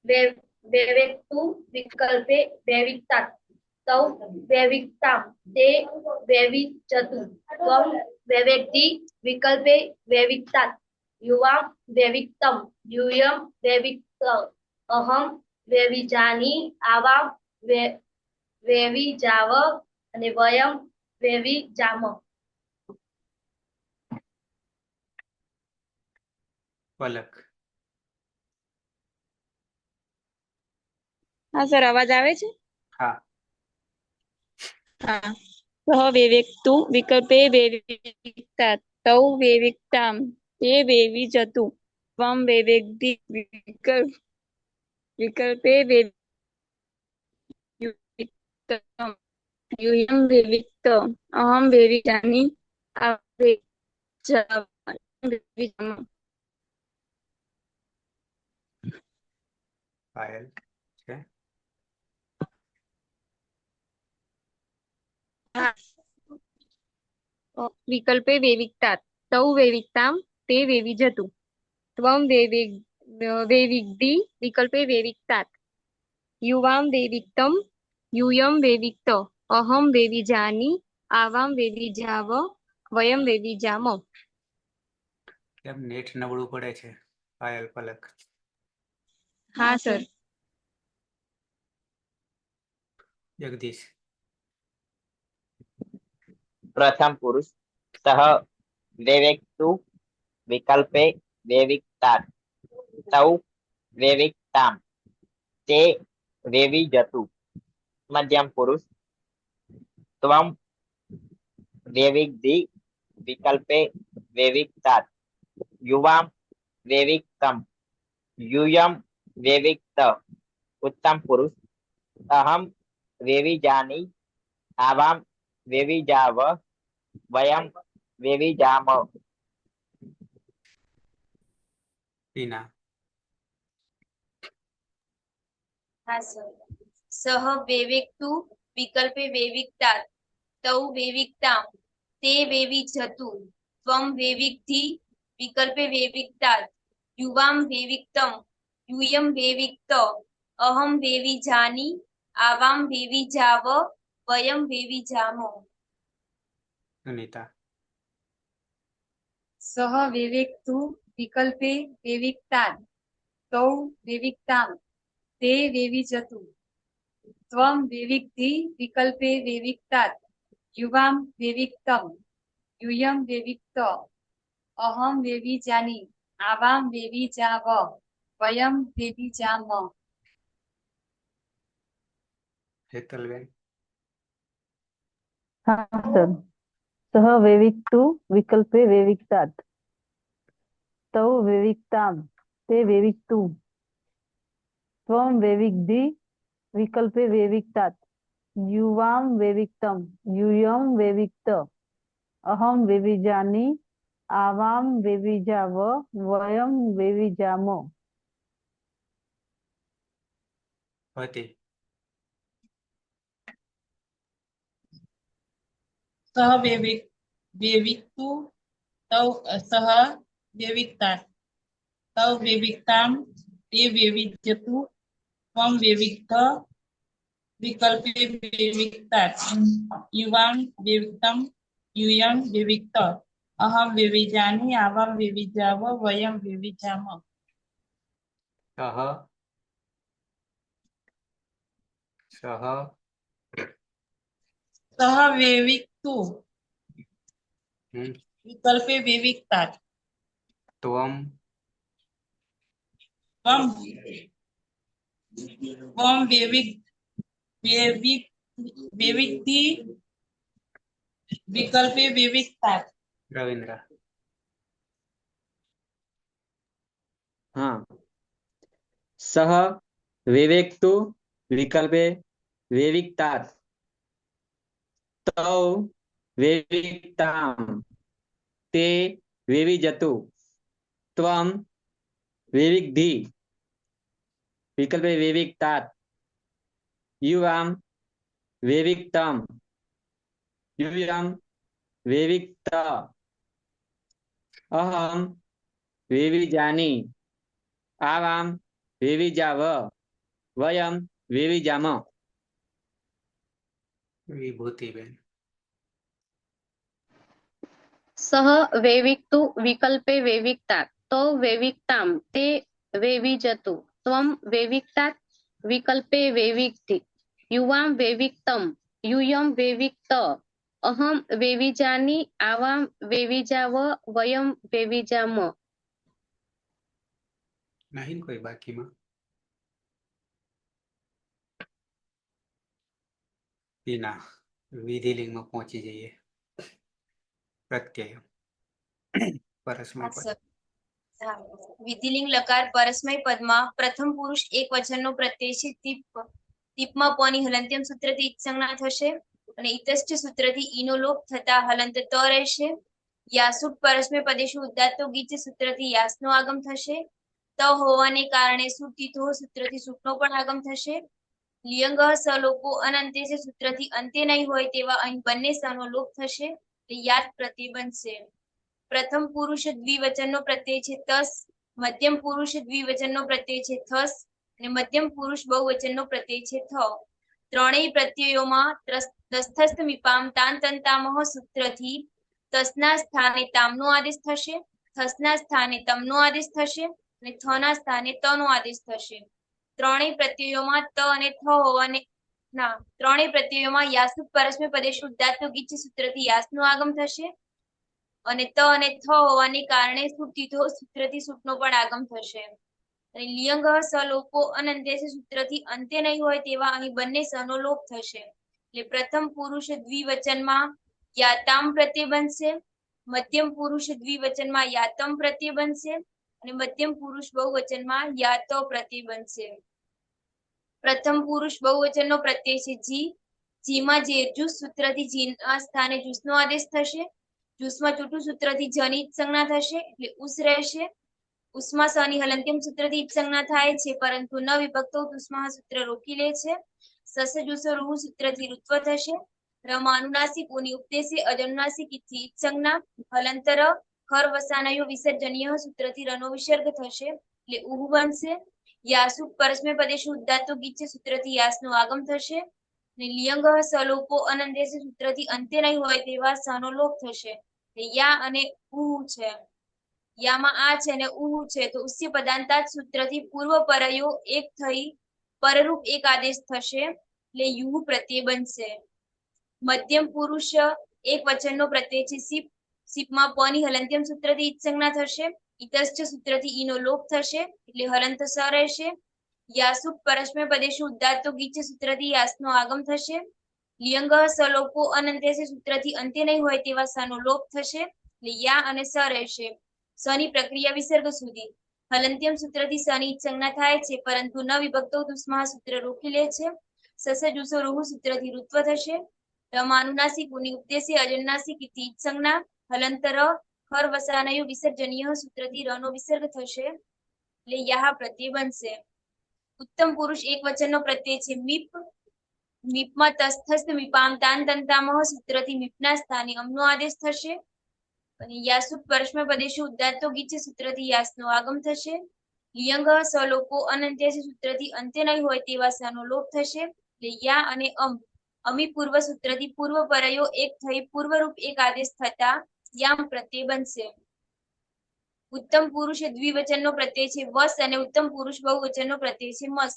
वेवेक्तु विकल्पे वेविक्तात् तौ वेविक्तां ते वेविजतु. त्वं वेवेक्ति विकल्पे वेविक्तात् युवां वेविक्तं यूयं वेविक्त. अहं वेविजानि आवां वेविजाव અને વયમ વેવિજામ. પલક. હા સર, અવાજ આવે છે? હા. હા. સહ વિવેક્તુ વિકલ્પે વિવિક્તાत् તૌ વિવિક્તાં તે વિવિજતુ. ત્વં વિવિક્તિ વિકલ્પે વિવિક્તં यूयं विविक्त. अहं विविजानि પાયલ છે. વિકલ્પે વેવિકતા તૌ વેવિકતામ તે વેવી જતું ત્વમ વેવિગ્ધિ વિકલ્પે વેવિકતાત યુવામ વેવિક્તમ यूयम वेविक्त अहम वेविजानी आवाम वेविजाव वयम वेविजामो. કેમ નેટ નબળું પડે છે પાયલ, પલક? हाँ सर. જગદીશ. प्रथम पुरुष सह वेवेक्तु विकल्पे वेविक्तात् तौ वेविक्ताम् ते वेवी जतु. मध्यम पुरुष त्वं वेविग्धि विकल्पे वेविक्तात् युवां वेविक्तम् यूयं वेविक्त. उत्तम पुरुष अहम वेविजानी आवां वेविजाव वयम वेविजाम. टीना. हाँ सर. सह वेवेक्तु विकल्पे वेविक्तात् तौ वेविक्ताम् ते वेवी जतु त्वं वेविग्धि विकल्पे वेविक्तात् युवां वेविक्तम् यूयं वेविक्त अहम वेविजानी आवां वेविजाव वयम वेविजामो. सुनीता. सह वेवेक्तु विकल्पे वेविक्तात् तौ वेविक्ताम् ते वेवी जतु त्वं वेविग्धि विकल्पे वेविक्तात् युवां वेविक्तम् यूयं वेविक्त अहम वेविजानी आवां वेविजाव वयम वेविजाम. हेतलबेन. हाँ सर. सह वेविक्तु विकल्पे वेविक्तात् तौ वेविक्ताम् ते वेविक्तु त्वं वेविग्धि विकल्पे वेविक्तात् युवां वेविक्तम् यूयं वेविक्त अहम वेविजानी आवां वेविजाव वयम वेविजामो. भवती. सह वेविक्तु तौ सह वेविक्तात् तौ वेविक्तां ते वेविजतु त्वं वेविक्त विकल्पे वेविक्तात् युवां वेविक्तं यूयं वेविक्त अहम वेविजानी आवां वेविजाव वयम वेविजाम. सह. सह. सह वेविक्तु विकल्पे वेविक्तात् त्वं. त्वं वेविग्धि विकल्पे वेविक्तात्. रविंद्र. हाँ. सह वेवेक्तु विकल्पे वेविक्तात् तौ वेविक्ताम् ते वेविजतु त्वं वेविग्धि विकल्पे वेविक्तात् युवां वेविक्तं यूयं वेविक्त अहम वेविजानी आवां वेविजाव वयम वेविजाम. विभूतिबेन. सह वेविक्तु विकल्पे वेविक्तात् तौ वेविक्ताम् ते वेविजतु त्वं वेविक्तात् विकल्पे वेविग्धि युवां वेविक्तं यूयं वेविक्त अहम वेविजानी आवां वेविजाव वयम वेविजाम. नहीं कोई बाकी में? टीना. विधिलिंग में पहुंची जाइए. प्रत्यय परस्मय पद. विधिलिंग लकार परस्मय पदમાં પ્રથમ પુરુષ એક વચનનો પ્રત્યય છે. ટીપમાં પોની હલંત્યમ સૂત્રથી ઈત સંજ્ઞા થશે અને ઇતષ્ટ સૂત્રથી ઈનો લોપ થતા હલંત ત રહેશે યાસુટ પરસ્મય પદેશુ ઉદાત્તો ગીચ સૂત્રથી યાસનો આગમ થશે. ત હોવાને કારણે સુટીતો સૂત્રથી સૂટનો પણ આગમ થશે. લિયંગ સલોપો અનંતે છે સૂત્રથી અંતે નહીં હોય તેવા અહીં બંને સનો લોપ થશે. યાદ પ્રત્યય બનશે. પ્રથમ પુરુષ દ્વિવચનનો પ્રત્યય છે તસ, મધ્યમ પુરુષ દ્વિવચનનો પ્રત્યય છે થસ અને મધ્યમ પુરુષ બહુવચનનો પ્રત્યય છે થ. ત્રણેય પ્રત્યયોમાં તસ્થસ્થ મીપામ તાંતંતામહ સૂત્રથી તસના સ્થાને તામનો આદેશ થશે, થસના સ્થાને તમનો આદેશ થશે અને થના સ્થાને તનો આદેશ થશે. ત્રણેય પ્રત્યયોમાં ત અને થ હોવાને ત્રણેય પ્રત્યયોમાં યાસુ પરસ્મય પદેશુ ઉદાત્ત ગીચ સૂત્રથી યાસનું આગમ થશે અને ત અને થ હોવાને કારણે સુટીતો સૂત્રથી સૂટનો પણ આગમ થશે. અને લિયંગ સલોપો અનંતે સૂત્રથી અંતે નહીં હોય તેવા અહીં બંને સનો લોપ થશે. એટલે પ્રથમ પુરુષ દ્વિવચનમાં યાતામ પ્રત્યય બનશે, મધ્યમ પુરુષ દ્વિવચનમાં યાતમ પ્રત્યય બનશે અને મધ્યમ પુરુષ બહુવચનમાં યાત પ્રત્યય બનશે. પ્રથમ પુરુષ બહુવચનનો પ્રત્યય છે જી. જીમાં જેરજુસ સૂત્રથી જીના સ્થાને જુસનો આદેશ થશે. જુસમાં ચૂટું સૂત્રથી જની સંજ્ઞા થશે એટલે ઉસ રહેશે. ઉસ્મા સની હલંત્યમ સૂત્રથી સંજ્ઞા થાય છે પરંતુ ન વિભક્તો ઉસ્મા સૂત્ર રોકી લે છે. સસ જુસો રૂ સૂત્રથી ઋત્વ થશે. રમા અનુનાસિક ઉની ઉપદેશે અજનુનાસિક ઇથી સંજ્ઞા હલંતર ખર વસાનયો વિસર્જનીય સૂત્રથી રનો વિસર્ગ થશે એટલે ઉહુ બનશે. યાસુ પરસ્મય પદેશુ ઉદાત્તો ગીચ સૂત્રથી યાસનો આગમ થશે. ને લિયંગ સલોપો અનંદેશ સૂત્રથી અંતે નહીં હોય તેવા સનો લોપ થશે. યા અને ઉહુ છે. યામાં આ છે અને ઉહુ છે તો ઉસ્ય પદાંતાત સૂત્રથી પૂર્વ પરયો એક થઈ પરરૂપ એક આદેશ થશે એટલે યુ પ્રત્યય બનશે. મધ્યમ પુરુષ એક વચનનો પ્રત્યય છે સીપ. સીપમાં પની હલંત્યમ સૂત્રથી ઈત સંજ્ઞા થશે. ઇતશ્ચ સૂત્રથી ઈનો લોપ થશે એટલે હલંત સ રહેશે. યાસુ પરસ્મય પદેશુ ઉદાત્તો ગીચ સૂત્રથી યાસનો આગમ થશે. લિયંગ સલોપો અનંતે સૂત્રથી અંતે નહીં હોય તેવા સનો લોપ થશે એટલે યા અને સ રહેશે. સની પ્રક્રિયા વિસર્ગ સુધી હલંત્યમ સૂત્રથી સની સંજ્ઞા થાય છે પરંતુ ન વિભક્તો દુસ્મા સૂત્ર રોકી લે છે. સસ જુસો રૂહુ સૂત્રથી ઋત્વ થશે. રમાનુનાસિક ઉની ઉપદેશે અજનુનાસિક ઇતિ સંજ્ઞા હલંતર ખર વસાનયો વિસર્જનીય સૂત્રથી રનો વિસર્ગ થશે એટલે યાહ પ્રત્યય બનશે. ઉત્તમ પુરુષ એક વચનનો પ્રત્યય છે મીપ. મીપમાં તસ્થસ્થ મીપામ તાંતંતામહ સૂત્રથી મીપના સ્થાને અમનો આદેશ થશે. અને યાસુ પરસ્મય પદેશુ ઉદાત્તો ગીચ સૂત્રથી યાસનો આગમ થશે. લિયંગ સલોપો અનંત્ય સૂત્રથી અંતે નહીં હોય તેવા સનો લોપ થશે એટલે યા અને અમી પૂર્વ સૂત્રથી પૂર્વ પરયો એક થઈ પૂર્વરૂપ એક આદેશ થતા યામ પ્રત્યય બનશે. ઉત્તમ પુરુષ દ્વિવચનનો પ્રત્યય છે વસ અને ઉત્તમ પુરુષ બહુવચનનો પ્રત્યય છે મસ.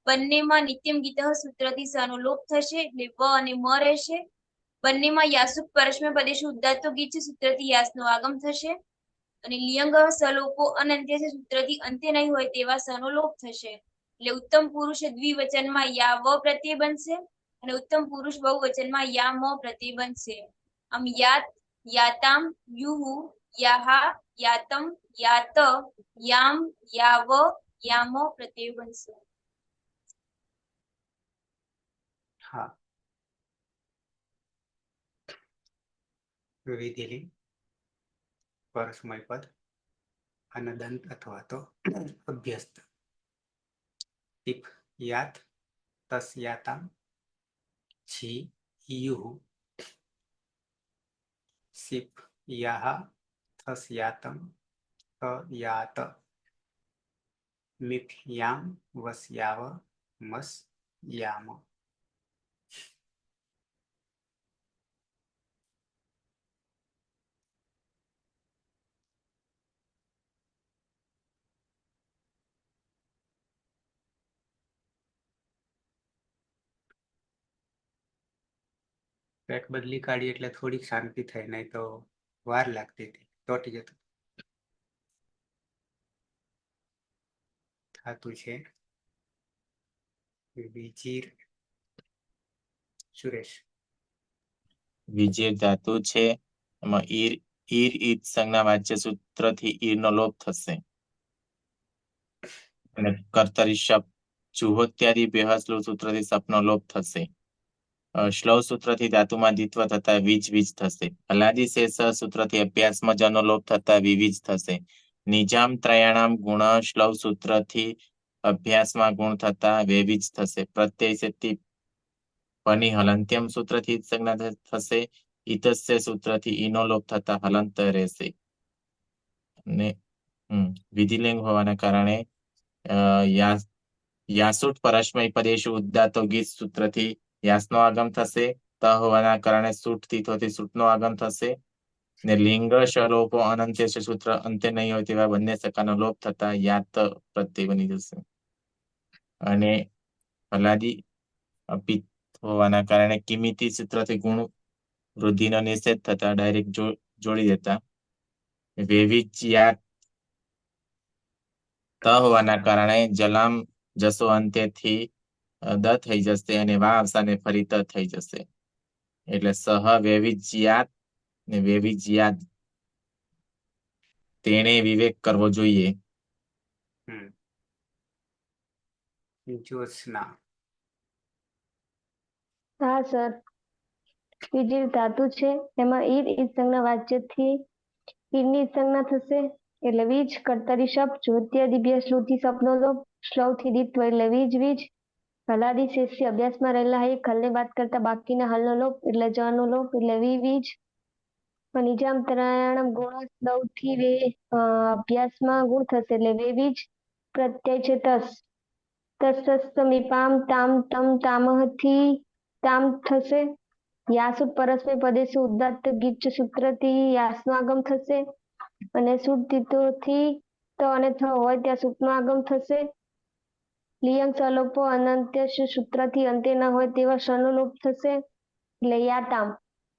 બંનેમાં નિત્યમ ગીત સૂત્રથી સનો લોપ થશે એટલે વ અને મ રહેશે. બંનેમાં યાસુક પરસ્મય પદેશુ ઉદાત્તો ગીચ સૂત્રથી યાસનો આગમ થશે અને લિયંગ સલોપો અનંત્ય સૂત્રથી અંતે નહીં હોય તેવા સનો લોપ થશે એટલે ઉત્તમ પુરુષ દ્વિવચનમાં યા વ પ્રત્યય બનશે અને ઉત્તમ પુરુષ બહુવચનમાં યા મ પ્રત્યય બનશે. આમ યાત, યાતામ, યુહુ, યાહા, યાતમ, યાત, યામ, યાવ, યામ પ્રત્યય બનશે. હા, વિધિલિંગ પરસ્મય પદ અનદંત અથવા તો અભ્યસ્ત. ટીપ યાત તસ યાતામ છી યુહુ સિપ યાહા થસ યાતમ ત યાત મિપ યામ વસ યાવ મસ યામ. પેક બદલી કાઢી એટલે થોડીક શાંતિ થઈ, નહીં તો વાર લાગતી હતી, ચોટી જતું થતું છે. વિજીર સુરેશ. વિજેર ધાતુ છે એમાં ઈર ઈત સંજ્ઞા વાચ્ય સૂત્રથી ઈરનો લોપ થશે અને કર્તરી શબ્દ જુહોત્યાદિ બેહસ્લુ સૂત્રથી સપનો લોપ થશે. શ્લવ સૂત્રથી ધાતુમાં દ્વિત્વ થતા વીજ થશે. હલાદી શેષ સૂત્રથી અભ્યાસમાં જનો લોપ થતા વિવિજ થશે. નિજામ ત્રયાણામ ગુણ શ્લવ સૂત્રથી અભ્યાસમાં ગુણ થતા વેવિજ થશે. પ્રત્યય શેથી પની હલંત્યમ સૂત્રથી સંજ્ઞા થશે. ઈતસ્ય સૂત્રથી ઈનો લોપ થતા હલંત રહેશે. અને વિધિલિંગ હોવાના કારણે યાસુટ પરસ્મય પદેશુ ઉદ્દાતો ગીત સૂત્રથી યાસનો આગમ થશે. ત હોવાના કારણે સૂટ તીથોથી સૂટનો આગમ થશે. ને લિંગ શલોપો અનંત્ય સૂત્ર અંતે નહીં હોય તેવા બંને સકાનો લોપ થતા યાત પ્રત્યય બની જશે. અને હલાદી અપિત હોવાના કારણે કિમિતી સૂત્રથી ગુણ વૃદ્ધિનો નિષેધ થતા ડાયરેક્ટ જોડી દેતા વેવિચ્યાત ત હોવાના કારણે જલામ જસો અંત્યથી દ થઈ જશે અને વા અવસાને ફરી ત થઈ જશે. એટલે સહ વેવિજ્યાત ને વેવિજ્યાદ તેણે વિવેક કરવો જોઈએ. જ્યોત્સના. હા સર, વિજય ધાતુ છે એમાં ઈદ સંજ્ઞા વાચ્યથી ઈદની સંજ્ઞા થશે એટલે વીજ. કર્તરી શબ્દ જ્યોત્ય દિવ્ય શ્રુતિ સપનો લોપ શ્લવથી દિત્વ એટલે વીજ. હલાદી શેષી અભ્યાસમાં રહેલા એક હલને બાદ કરતા બાકીના હલનો લોપ એટલે જનો લોપ એટલે વીજ. નિજામ ત્રયાણમ ગુણ શ્લવથી અભ્યાસમાં ગુણ થશે એટલે વેવીજ. પ્રત્યય છે તસ. તસ્સમીપામ તામ તમ તામહથી તામ થશે. યાસુટ પરસ્મય પદેશુ ઉદાત્ત ગીચ સૂત્રથી યાસનો આગમ થશે. અને સુટ તીતોથી ત અને થ હોય ત્યાં સૂટનો આગમ થશે. લિયંગ સલોપો અનંત્ય સૂત્રથી અંતે ન હોય તેવા શનો લોપ થશે એટલે યાતામ.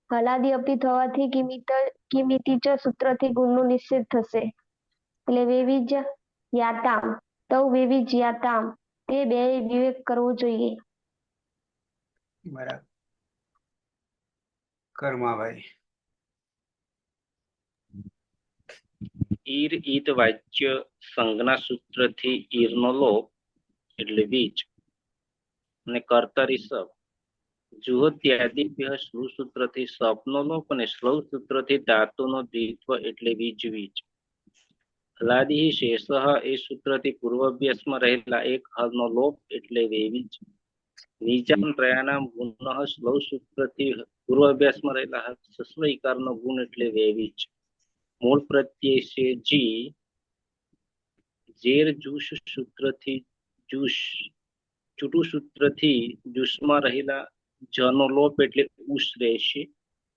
હલાદી અપિત હોવાથી કિમિતી ચ સૂત્રથી ગુણનો નિષેધ થશે એટલે વેવિજ યાતામ. તૌ વેવિજ યાતામ. તે બે વિવેક કરવો જોઈએ. બરાબર. કર્માભાઈ. ઈર ઈદ વાચ્ય સંજ્ઞા સૂત્રથી ઈરનો લોપ એટલે વીજ. અને કર્તરી સબ જુહોત્યાદિભ્ય શ્લુ સૂત્રથી સપનો લોપ અને શ્લવ સૂત્રથી ધાતુનો દ્વિત્વ એટલે વીજ. હલાદી શેષ એ સૂત્રથી પૂર્વાભ્યાસમાં રહેલા એક હલનો લોપ એટલે વેવીજ. નિજામ ત્રયાનામ ગુણ શ્લવ સૂત્રથી પૂર્વાભ્યાસમાં રહેલા સસ્વ ઇકારનો ગુણ એટલે વેવીજ. મૂળ પ્રત્યય છે જી. ઝેર જુષ સૂત્રથી જુષ ચૂટુ સૂત્રથી જુષમાં રહેલા જનો લોપ એટલે ઉષ રહેશે.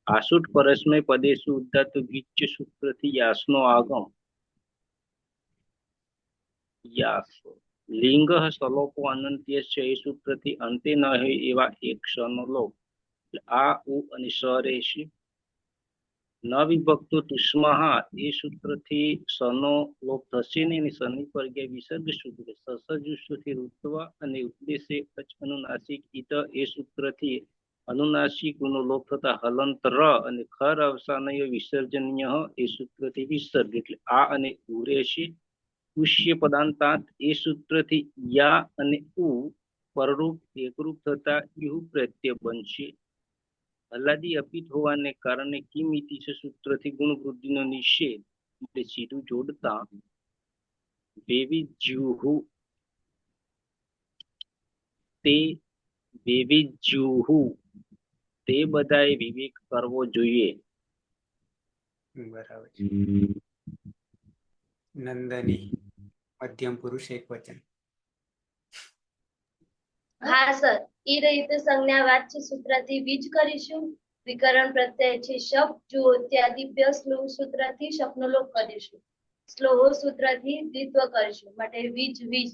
આસુટ પરસ્મય પદેશુ ઉદાત્ત ગીચ સૂત્રથી યાસનો આગમ યાસ. લિંગ સલોપો અનંત્ય છે એ સૂત્રથી અંતે ન હોય એવા એક ક્ષનો લોપ આ ઉ અને સ રહેશે. ન વિભક્તો તુષ્મા એ સૂત્રથી સનો લોપ થશે ને એની સની પર ગયા વિસર્ગ સૂત્ર સસજુષથી ઋત્વ અને ઉપદેશે અનુનાસિક ઈત એ સૂત્રથી અનુનાસિક ગુનો લોપ થતા હલંત ર અને ખર અવસાનય વિસર્જનીય એ સૂત્રથી વિસર્ગ એટલે આ અને ઉ રહેશે. પુષ્ય પદાંતાંત એ સૂત્રથી યા અને ઉ પરરૂપ એકરૂપ થતા યુ પ્રત્યય બનશે. હલાદી અપિત હોવાને કારણે કિમિતિ સૂત્રથી ગુણ વૃદ્ધિનો નિષેધ એટલે સીધું જોડતા વેવિજ્યુહુ તે વેવિજ્યુહુ તે બધાએ વિવેક કરવો જોઈએ. બરાબર. નંદની મધ્યમ પુરુષ એક વચન. હા સર, ઈ રીતે સંજ્ઞા વાચ્ય સૂત્રથી વીજ કરીશું. વિકરણ પ્રત્યય છે શબ્દ જુઓ ત્યાદિભ્ય સ્લોહ સૂત્રથી શબ્દનો લોપ કરીશું. સ્લોહ સૂત્રથી દ્વિત્વ કરીશું માટે વીજ.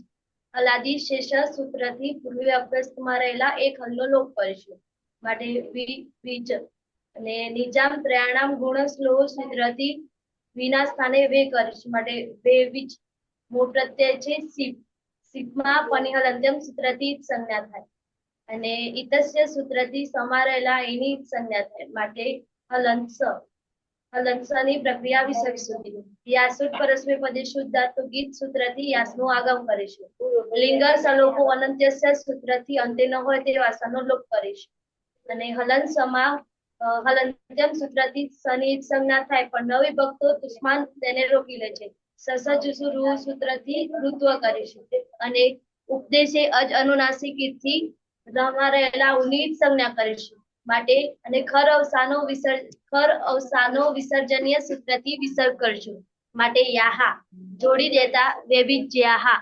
હલાદી શેષ સૂત્રથી પૂર્વે અભ્યાસમાં રહેલા એક હલનો લોપ કરીશું માટે વીજ. અને નિજામ ત્રયાણામ ગુણ સ્લોહ સૂત્રથી વિના સ્થાને વે કરીશું માટે વેવિજ. મૂળ પ્રત્યય છે શિવ. શિવમાં પનિહલ અંત્યમ સૂત્રથી સંજ્ઞા થાય અને ઈતસ્ય સૂત્રથી સમારેલા એની સંજ્ઞા થાય માટે હલંસ. હલંસની પ્રક્રિયા વિસર્ગ સુધી. યાસુટ પરસ્મય પદેશુ ઉદાત્ત ગીત સૂત્રથી યાસનું આગમ કરીશું. લિંગ સલોપો અનંત્યસ્ય સૂત્રથી અંતે ન હોય તે વાસનો લોપ કરીશું. અને હલન સમા હલંત્યમ સૂત્રથી સની સંજ્ઞા થાય પણ નવી ભક્તો દુશ્મન તેને રોકી લે છે. સસજુસુ રૂ સૂત્રથી ઋત્વ કરીશું અને ઉપદેશે અજ અનુનાસિકથી રહમાં રહેલા ઉની સંજ્ઞા કરીશું માટે અને ખર અવસાનો વિસર્જનીય સૂત્રથી વિસર્ગ કરશું માટે યાહા જોડી દેતા વૈવિજ્યાહા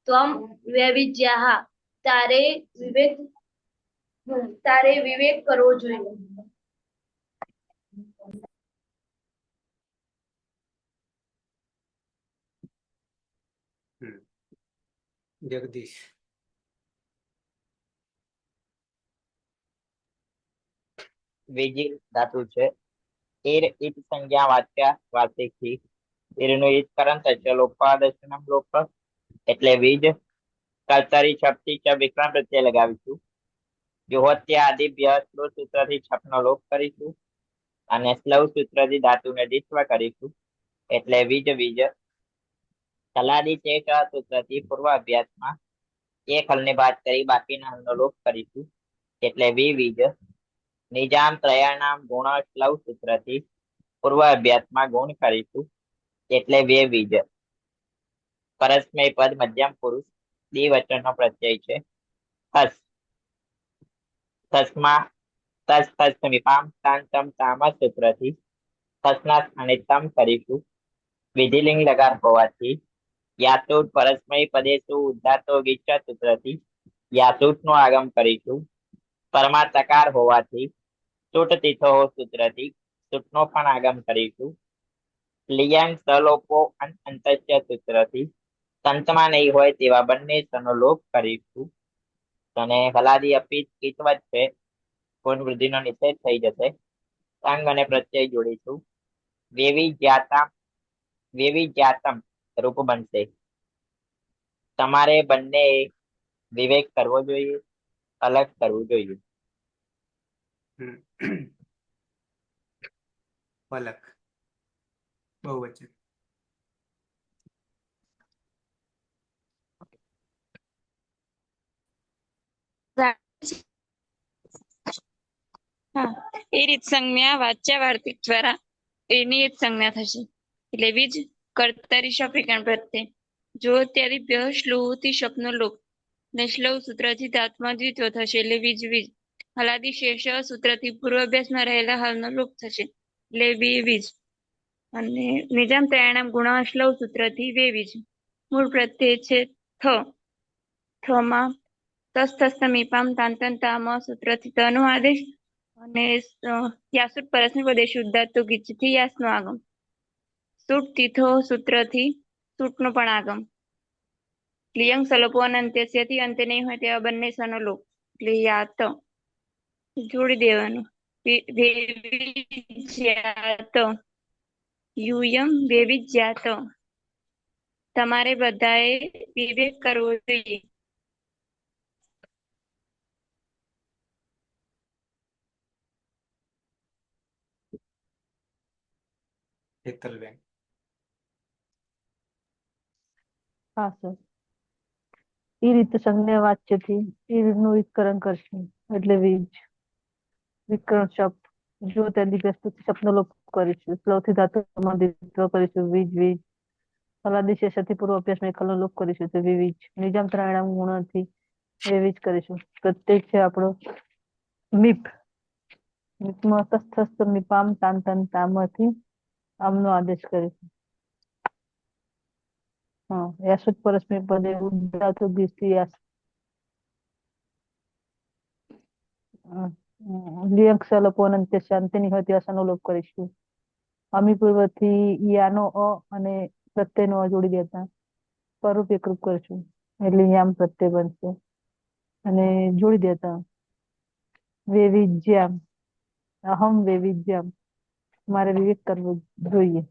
ત્વમ વૈવિજ્યાહા તારે વિવેક કરવો જોઈએ. જગદીશ. વિજી ધાતુ છે. ઈર ઈત સંજ્ઞા વાચ્યા વાર્ષિકથી ઈરનું ઈતકરણ થશે લોપાદર્શનમ લોપ એટલે વીજ કર્તરી છપથી ચ વિક્રમ પ્રત્યય લગાવીશું. જોહત્યા આદિભ્ય સ્લો સૂત્રથી છપનો લોપ કરીશું અને સ્લવ સૂત્રથી ધાતુને દિત્વ કરીશું એટલે વીજ વીજ. તલાદી ચેક સૂત્રથી પૂર્વ અભ્યાસમાં એક હલને બાદ કરી બાકીના હલનો લોપ કરીશું એટલે વીજ. નિજામ ત્રયાણામ ગુણ સ્લવ સૂત્રથી પૂર્વ અભ્યાસમાં ગુણ કરીશું એટલે વીજ. પરસ્મય પદ મધ્યમ પુરુષ દ્વિવચનનો પ્રત્યય છે. હસ તસ્મા તસ તસ્મિપામ તાન તમ તામ સૂત્રથી તસના સ્થાને તમ કરીશું. વિધિલિંગ લગાર હોવાથી યાતુટ પરસ્મય પદેશુ ઉદ્ધાતો ગીચ સૂત્રથી યાતુટ નું આગમ કરીશું. પરમા તકાર હોવાથી સુટ તીથો સૂત્રથી સુટનો પણ આગમ કરીશું. લિયાંગ સલોપો અંતસ્ય સૂત્રથી સંતમાં નહીં હોય તેવા બંને સનો લોપ કરીશું. અને હલાદી અપિત કીચવત છે પૂર્ણ વૃદ્ધિનો નિષેધ થઈ જશે. અંગ અને પ્રત્યય જોડીશું. વેવી જ્ઞાતમ રૂપ બનશે. તમારે બંને વિવેક કરવો જોઈએ, અલગ કરવું જોઈએ. પલક બહુવચન. હા, એ રીત સંજ્ઞા વાચ્ય વાર્તિક દ્વારા એની જ સંજ્ઞા થશે એટલે વીજ કર્તરી શપિકણ પ્રત્યે જો ત્યારે શ્લુથી શબ્દનો લોપ ને શ્લવ સૂત્રથી ધાત્મા દ્વિત્વ થશે એટલે વીજ વીજ. હલાદી શેષ સૂત્રથી પૂર્વાભ્યાસમાં રહેલા હાલનો લોપ થશે એટલે વીજ. અને નિજામ ત્રયાણામ ગુણ શ્લવ સૂત્રથી વેવીજ. મૂળ પ્રત્યય છે થમાં તસ્તસ્તમીપામ તાંતન તામ સૂત્રથી તનો આદેશ અને યાસુટ પરસ્મી પદેશ ઉદ્ધાતો ગીચથી યાસનો આગમ. સુટ તીથો સૂત્રથી સુટનો પણ આગમ. લિયંગ સલોપો અંત્યસ્યથી અંતે નહીં હોય તેવા બંને સનો લોપ એટલે યાત જોડી દેવાનું. વેવિજ્યાત યુયમ વેવિજ્યાત. તમારે બધાએ વિવેક કરવો જોઈએ. હેતલબેન. હા સર. એ રીતે સંજ્ઞા વાચ્યથી ઈરનું વિકરણ કરશું એટલે વીજ. વિકરણ શબ્દ જો તેની પ્રસ્તુતિ શબ્દનો લોપ કરીશું. સ્લોથી ધાતુમાં દ્વિત્વ કરીશું વીજ વીજ. હલાદી શેષથી પૂર્વ અભ્યાસમાં એકલનો લોપ કરીશું તો વિવિજ. નિજામ ત્રયાણામ ગુણથી વિવિજ કરીશું. પ્રત્યેક છે આપણો મીપ. મીપમાં તસ્થ મીપામ તાન તન તામથી આમનો આદેશ કરીશું. હા, યાસુટ પરસ્મય પદે ઉદ્ધાતો ગીચથી યાસ. લિયંક સલોપો અંત્ય શાંતિની હોય ત્યાં સનો લોપ કરીશું. અમી પૂર્વથી યાનો અ અને પ્રત્યયનો અ જોડી દેતા સ્વરૂપ એકરૂપ કરશું એટલે યામ પ્રત્યય બનશે. અને જોડી દેતા વેવિજ્યામ અહમ વેવિજ્યામ. મારે વિવેક કરવો જોઈએ.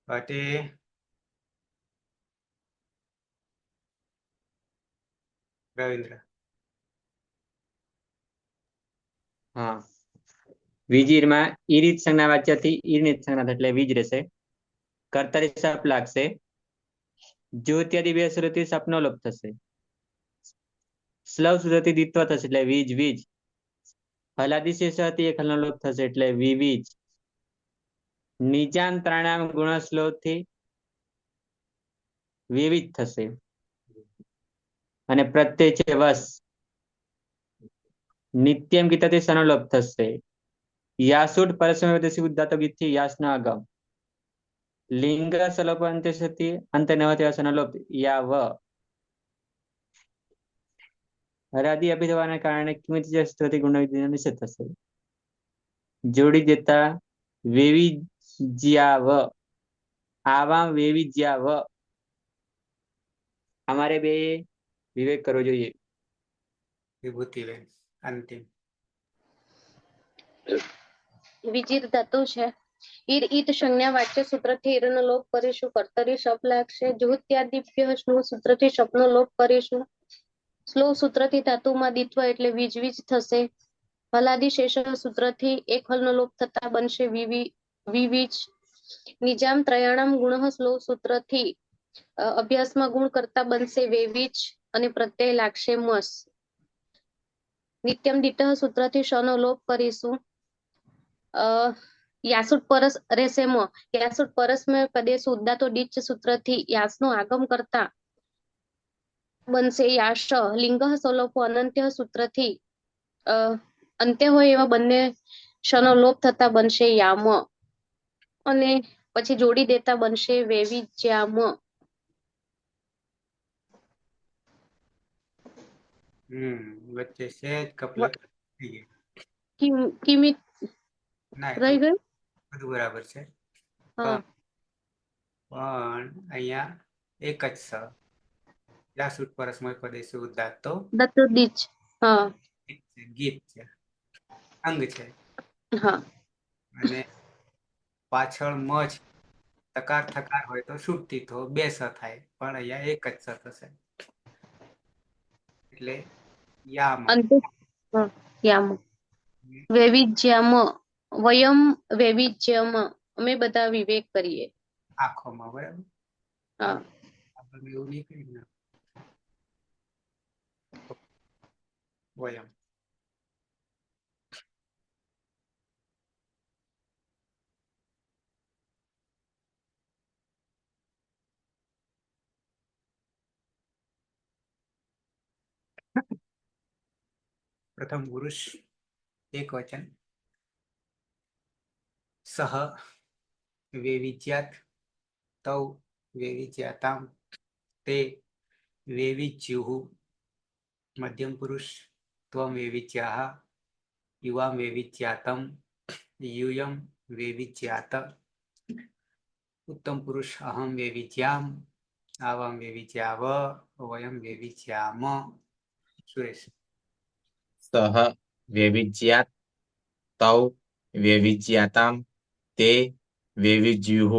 વતી. રવિન્દ્ર. હા, વીજીરમાં ઈરિત સંજ્ઞા વાચ્યથી ઈર્નિત સંજ્ઞા થાય એટલે વીજ રહેશે. કર્તરી સપ લાગશે. જો ઇત્યાદિ બે શ્રુતિ સપનો લોપ થશે. સ્લવ શ્રુતિ દ્વિત્વ થશે એટલે વીજ વીજ. હલાદી શેષાથી એક હલનો લોપ થશે એટલે વિવીજ. નિજામ ત્રણામ ગુણસ્લોથી વિવિધ થશે. અને પ્રત્યય છે વસ. નિત્યમ ગીતાથી સનો લોપ થશે. યાસુટ પરસ્મય વિદેશી ઉદ્ધાતો ગીતથી યાસનો આગમ. લિંગ સલોપ અંતે સતી અંતે નવતી સનો લોપ યા વ. હરાદી અભિધવાને કારણે કિંમત સ્ત્રોતિ ગુણ નિષેધ થશે. જોડી દેતા વેવિજ્યાવ. આવામ વેવિજ્યાવ. અમારે બે વિવેક કરવો જોઈએ. વિભૂતિબેન અંતિમ. વિજીર ધાતુ છે. ઈર ઈત સંજ્ઞા વાચ્ય સૂત્રથી ઈરનો લોપ કરીશું. કર્તરી શપ લાગશે. જુત્યાદિભ્ય સ્નુ સૂત્રથી શપનો લોપ કરીશું. સ્લો સૂત્રથી ધાતુમાં દિત્વ એટલે વીજ વીજ થશે. હલાદી શેષ સૂત્રથી એક હલનો લોપ થતા બનશે વિવીજ. નિજામ ત્રયાણમ ગુણ સ્લો સૂત્રથી અભ્યાસમાં ગુણ કરતા બનશે વેવીજ અને પ્રત્યય લાગશે મસ. નિત્યમ દિત્ત સૂત્રથી શનો લોપ કરીશું. યાસુટ પરસ રહેશે મ. યાસુટ પરસ્મય પદેશ ઉદ્દાતો ડીચ સૂત્રથી યાસનો આગમ કરતા બનશે યાશ. લિંગ સલોપો અનંત્ય સૂત્રથી અંત્ય હોય એવા બંને શનો લોપ થતા બનશે યામ. અને પછી જોડી દેતા બનશે વેવિજ્યામ. વચ્ચે સહેજ કપલક થઈ ગઈ. કિમિત ના રહી ગયું. બધું બરાબર છે. હા પણ અહીંયા એક જ સ. યાસુટ પરસ્મય પદેશ ઉદ્દાતો દત્તો દીચ. હા ગીત છે, અંગ છે. હા અને પાછળ મ છે. તકાર થકાર હોય તો સુટ્ટી તો બે સ થાય, પણ અહીંયા એક જ સ થશે એટલે યામ. અંતે યામ. વૈવિજ્યમ. વયમ વૈવિજ્યમ. અમે બધા વિવેક કરીએ. આંખોમાં બરાબર. હા આપણને એવું નહીં કહ્યું ને વયમ. પ્રથમ પુરુષ એક વચન. સહ વેવિજ્યાત તૌ વેવિજ્યાતામ તે વેવિજ્યુઃ. મધ્યમ પુરુષ ત્વમ વેવિજ્યાહ યુવામ વેવિજ્યાતમ यूयम वेविज्यात. उत्तम पुरुष अहम वेविज्याम आवाम वेविज्याव वयम वेविज्याम. सुरेश. सह वेविज्यात तौ वेविज्याताम ते वेविज्युः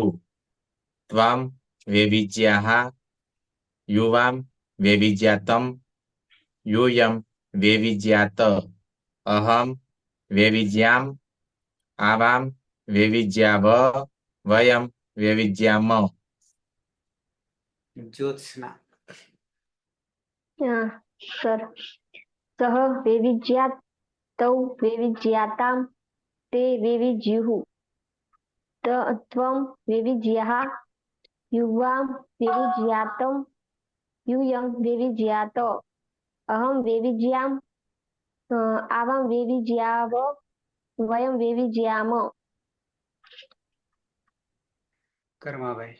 त्वं वेविज्याः युवां वेविज्यातम यूयं वेविज्यात अहं वेविज्याम आवां वेविज्याव वयं वेविज्याम. ज्योत्स्ना. સર. સહ વેવિજ્યાત તૌ વેવિજ્યાતામ તે વેવિજ્યુઃ ત્વમ વેવિજ્યાહ યુવામ વેવિજ્યાતમ यूयं वेविज्यात अहं वेविज्याम आवां वेविज्याव वयं वेविज्याम. कर्माभाई.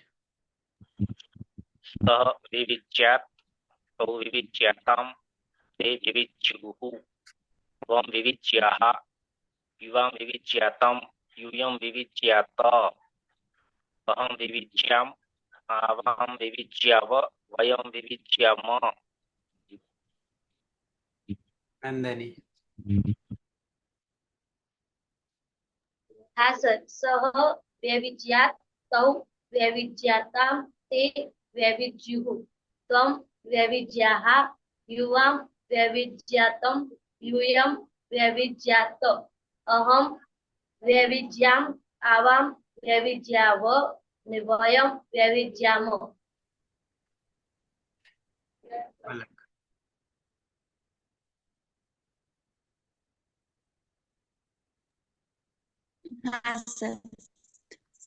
सह विविज्यात तौ विविज्याताम ते विविज्युः त्वं विविज्याः युवां विविज्यातम यूयं विविज्यात अहं विविज्याम आवां विविज्याव वयं विविज्याम. नंदनी. हाँ सर. सह वेविज्यात तौ वेविज्याताम ते वेविज्युः त्वं वेविज्याः युवां वेविज्यातम यूयं वेविज्यात अहं વૈવિધ્યામ આવામ વૈવિધ્યાવ ને વયમ વૈવિધ્યામ. અલગ. હા સર.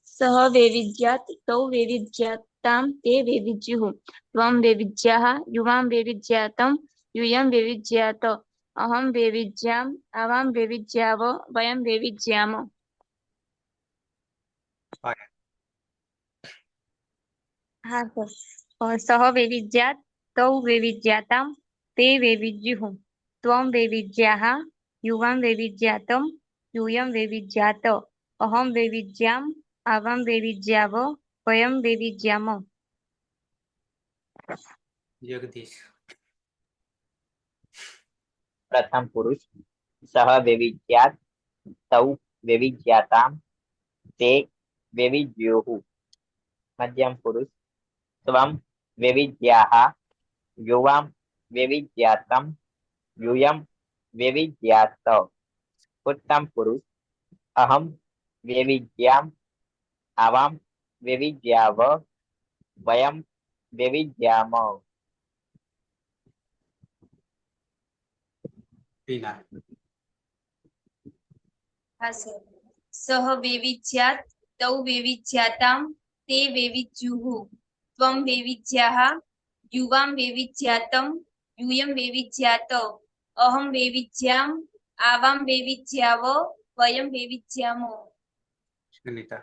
સહ વૈવિધ્યાત તૌ વૈવિધ્યાતામ તે વૈવિધ્યુઃ ત્વં વૈવિધ્યાઃ યુવાં વૈવિધ્યાતમ यूयं वैविध्यात अहं वैविध्याम् आवां वैविध्याव वयं वैविध्याम. हाँ सर. सह वैविध्यात् तौ वैविध्यातां ते वैविध्युः त्वं वैविध्याः युवां वैविध्यातं यूयं वैविध्यात अहं वैविध्याम् आवां वैविध्याव वयं वैविध्याम. जगदीश. प्रथम पुरुष सह वैविध्यात् तौ वैविध्यातां ते वैविध्युः. मध्यम पुरुष त्वं वैविध्याः युवां वैविध्यातं यूयं वैविध्यात. उत्तम पुरुष अहं वैविध्याम् आवां वैविध्याव वयं वैविध्याम. टीना. हाँ सर. सह वैविध्यात् तौ वैविध्यातां ते वैविध्युः त्वं वैविध्याः युवां वैविध्यातं यूयं वैविध्यात अहं वैविध्याम् आवां वैविध्याव वयं वैविध्याम. सुनीता.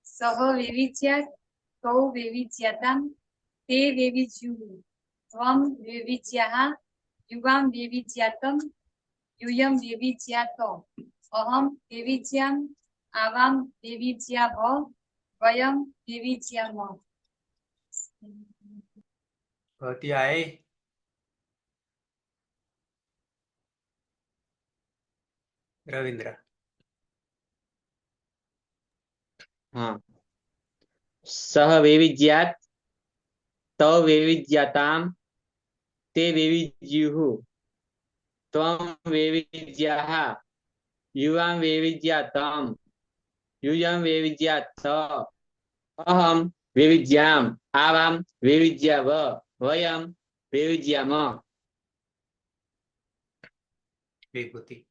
सह वैविध्यात् तौ वैविध्यातां ते वैविध्युः त्वं वैविध्याः युवां वैविध्यातं यूयं वैविध्यात अहं वैविध्याम् आवां वैविध्याव वयं वैविध्याम. भवती आए. रविंद्र. हाँ. सह वैविध्यात् तौ वैविध्यातां ते वैविध्युः त्वं वैविध्याः युवां वैविध्यातं यूयं वैविध्यात अहं वैविध्याम् आवां वैविध्याव वयं वैविध्याम. विभूति.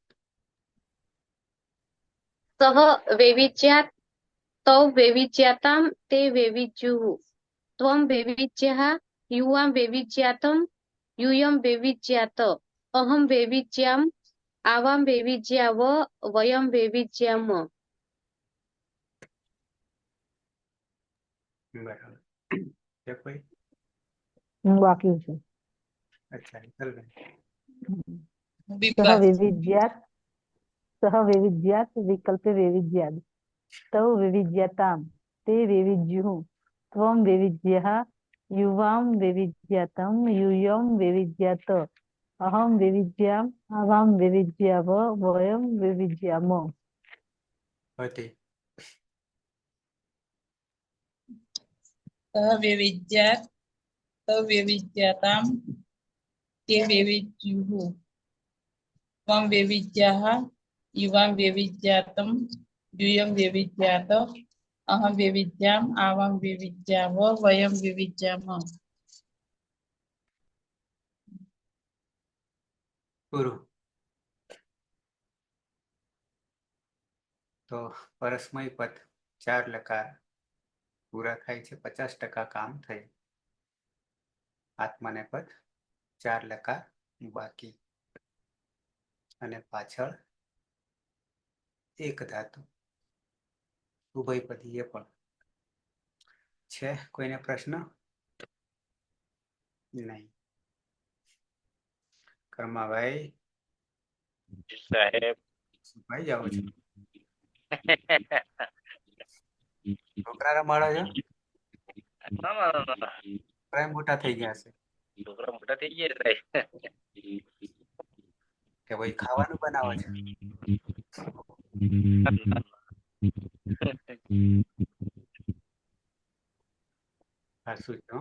सह वैविध्यात् तौ वैविध्यातां ते वैविध्युः त्वं वैविध्याः युवां वैविध्यातं यूयं वैविध्यात अहं वैविध्याम् आवां वैविध्याव वयं वैविध्याम. बराबर. क्या कोई. बाकी છે. अच्छा चल गए. सह वैविध्यात् विकल्पे वैविध्यात् तौ वैविध्यातां ते वैविध्युः त्वं वैविध्यः युवां वैविध्यातं यूयं वैविध्यात अहं वैविध्याम् आवां वैविध्याव वयं वैविध्याम. भवती. सह वैविध्यात् तौ वैविध्यातां ते वैविध्युः त्वं वैविध्याः युवां वैविध्यातं यूयं वैविध्यात अहं वैविध्याम् आवां वैविध्याव वयं वैविध्याम. પૂરું. તો પરસ્મય પદ 4 લકાર પૂરા થાય છે 50% કામ થયું. આત્માને પદ 4 લકાર બાકી અને પાછળ એક ધાતુ ઉભયપદીય પણ છે. કોઈને પ્રશ્ન? નહીં. કર્માભાઈ સાહેબ ભાઈ જાઓ છો છોકરા રમાડો છો? છોકરા મોટા થઈ ગયા છે છોકરા મોટા થઈ ગયા સાહેબ. કે ભાઈ ખાવાનું બનાવો છે? હાસું છો?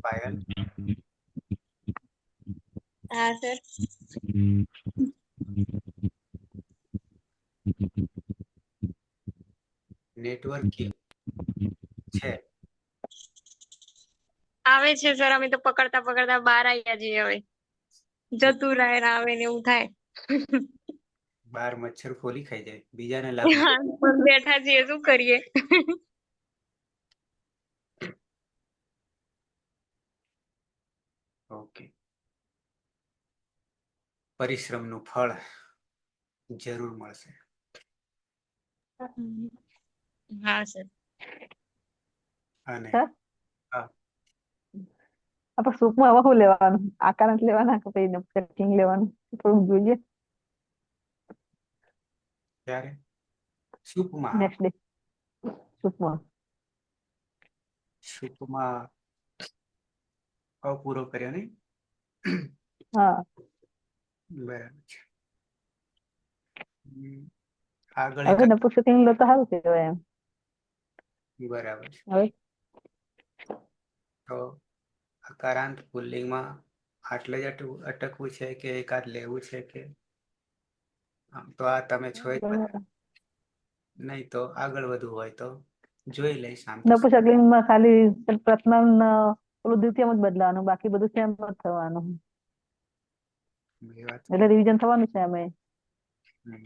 પાયલ. हाँ सर. નેટવર્ક છે. આવે છે સર, અમે તો પકડતા પકડતા બહાર આવ્યા છીએ હવે. જતું રહે ને આવે ને એવું થાય. બાર મચ્છર ખોલી ખાઈ જાય, બીજાને લાગે. હા, પણ બેઠા છીએ, શું કરીએ. ઓકે. પરિશ્રમનું ફળ જરૂર મળશે. હા સર. અને સર હા, આપણે સૂપમાં હવે શું લેવાનું? આકાર જ લેવાના કે પછી નપચકિંગ લેવાનું? થોડુંક જોઈએ ત્યારે સૂપમાં નેક્સ્ટ ડે સૂપમાં. સૂપમાં પૂરો કર્યો નહીં. હા, બરાબર છે. આગળ હવે એકાદ નપુસકલિંગ લો તો સારું કહેવાય એમ. બરાબર છે. હવે તો હકારાંત પુલ્લિંગમાં આટલે જ અટકવું છે કે એકાદ લેવું છે કે આમ તો આ તમે છો જ બધા, નહીં તો આગળ વધવું હોય તો જોઈ લઈશ. આમ તો નપુસકલિંગમાં ખાલી પ્રથમ ઓલું દ્વિતીયમાં જ બદલાવાનું, બાકી બધું સેમ જ થવાનું. એ વાત એટલે રિવિઝન થવાનું છે અમે.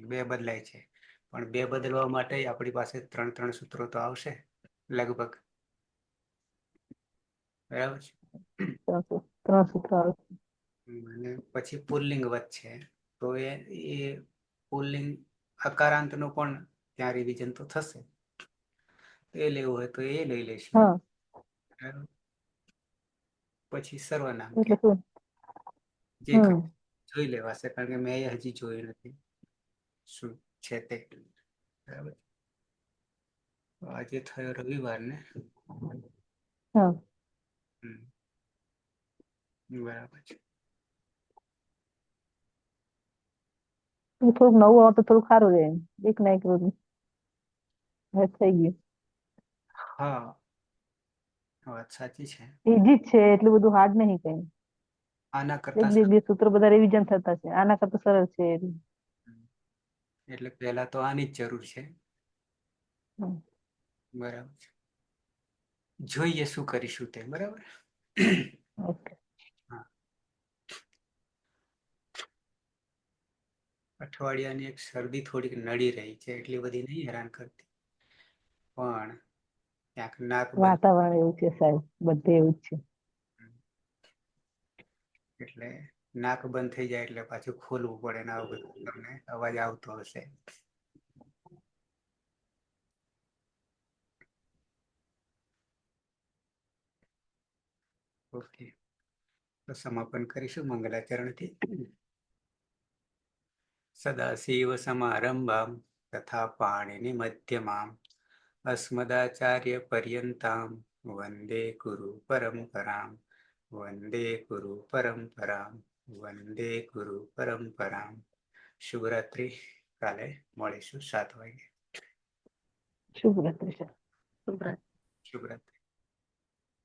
બે બદલાય છે, પણ બે બદલવા માટે આપણી પાસે 3 સૂત્રો તો આવશે લગભગ. બરાબર છે. ત્રણ સૂત્રો આવે. અને પછી પુલ્લિંગ વધશે તો એ પુલ્લિંગ હકારાંત નું પણ ત્યાં રિવિઝન તો થશે. એ લેવું હોય તો એ લઈ લઈશું. હા, પછી સર્વનામ કે એટલે શું? જે જોઈ લેવાશે, કારણ કે મેં એ હજી જોયું નથી શું છે તે. બરાબર. આજે થયો રવિવાર ને. હા, બરાબર છે. થોડુંક નવું આવે તો થોડું સારું રહે. એક ના એક રોજ થઈ ગયું. હા, વાત સાચી છે. ઈજી જ છે, એટલું બધું હાર્ડ નહીં કઈ. આના એક કરતા બે સૂત્રો બધા રિવિઝન થતા છે, આના કરતા સરળ છે. એટલે પહેલા તો આની જ જરૂર છે. બરાબર છે. જોઈએ શું કરીશું તે. બરાબર. ઓકે. હા. અઠવાડિયાની એક શરદી થોડીક નડી રહી છે, એટલી બધી નહીં હેરાન કરતી, પણ ક્યાંક નાક બંધ, વાતાવરણ એવું છે સાહેબ, બધે એવું જ છે. એટલે નાક બંધ થઈ જાય એટલે પાછું ખોલવું પડે ને આવું બધું તમને અવાજ આવતો હશે. ઓકે, તો સમાપન કરીશું મંગલાચરણથી. સદાશિવ સમારંભામ તથા પાણીની મધ્યમામ અસ્મદાચાર્ય પર્યંતામ વંદે ગુરુ પરંપરામ. વંદે ગુરુ પરંપરામ. વંદે ગુરુ પરંપરામ. શુભરાત્રિ. કાલે મળીશું 7 વાગે. શુભરાત્રિ સર. શુભરાત્રિ. શુભરાત્રિ.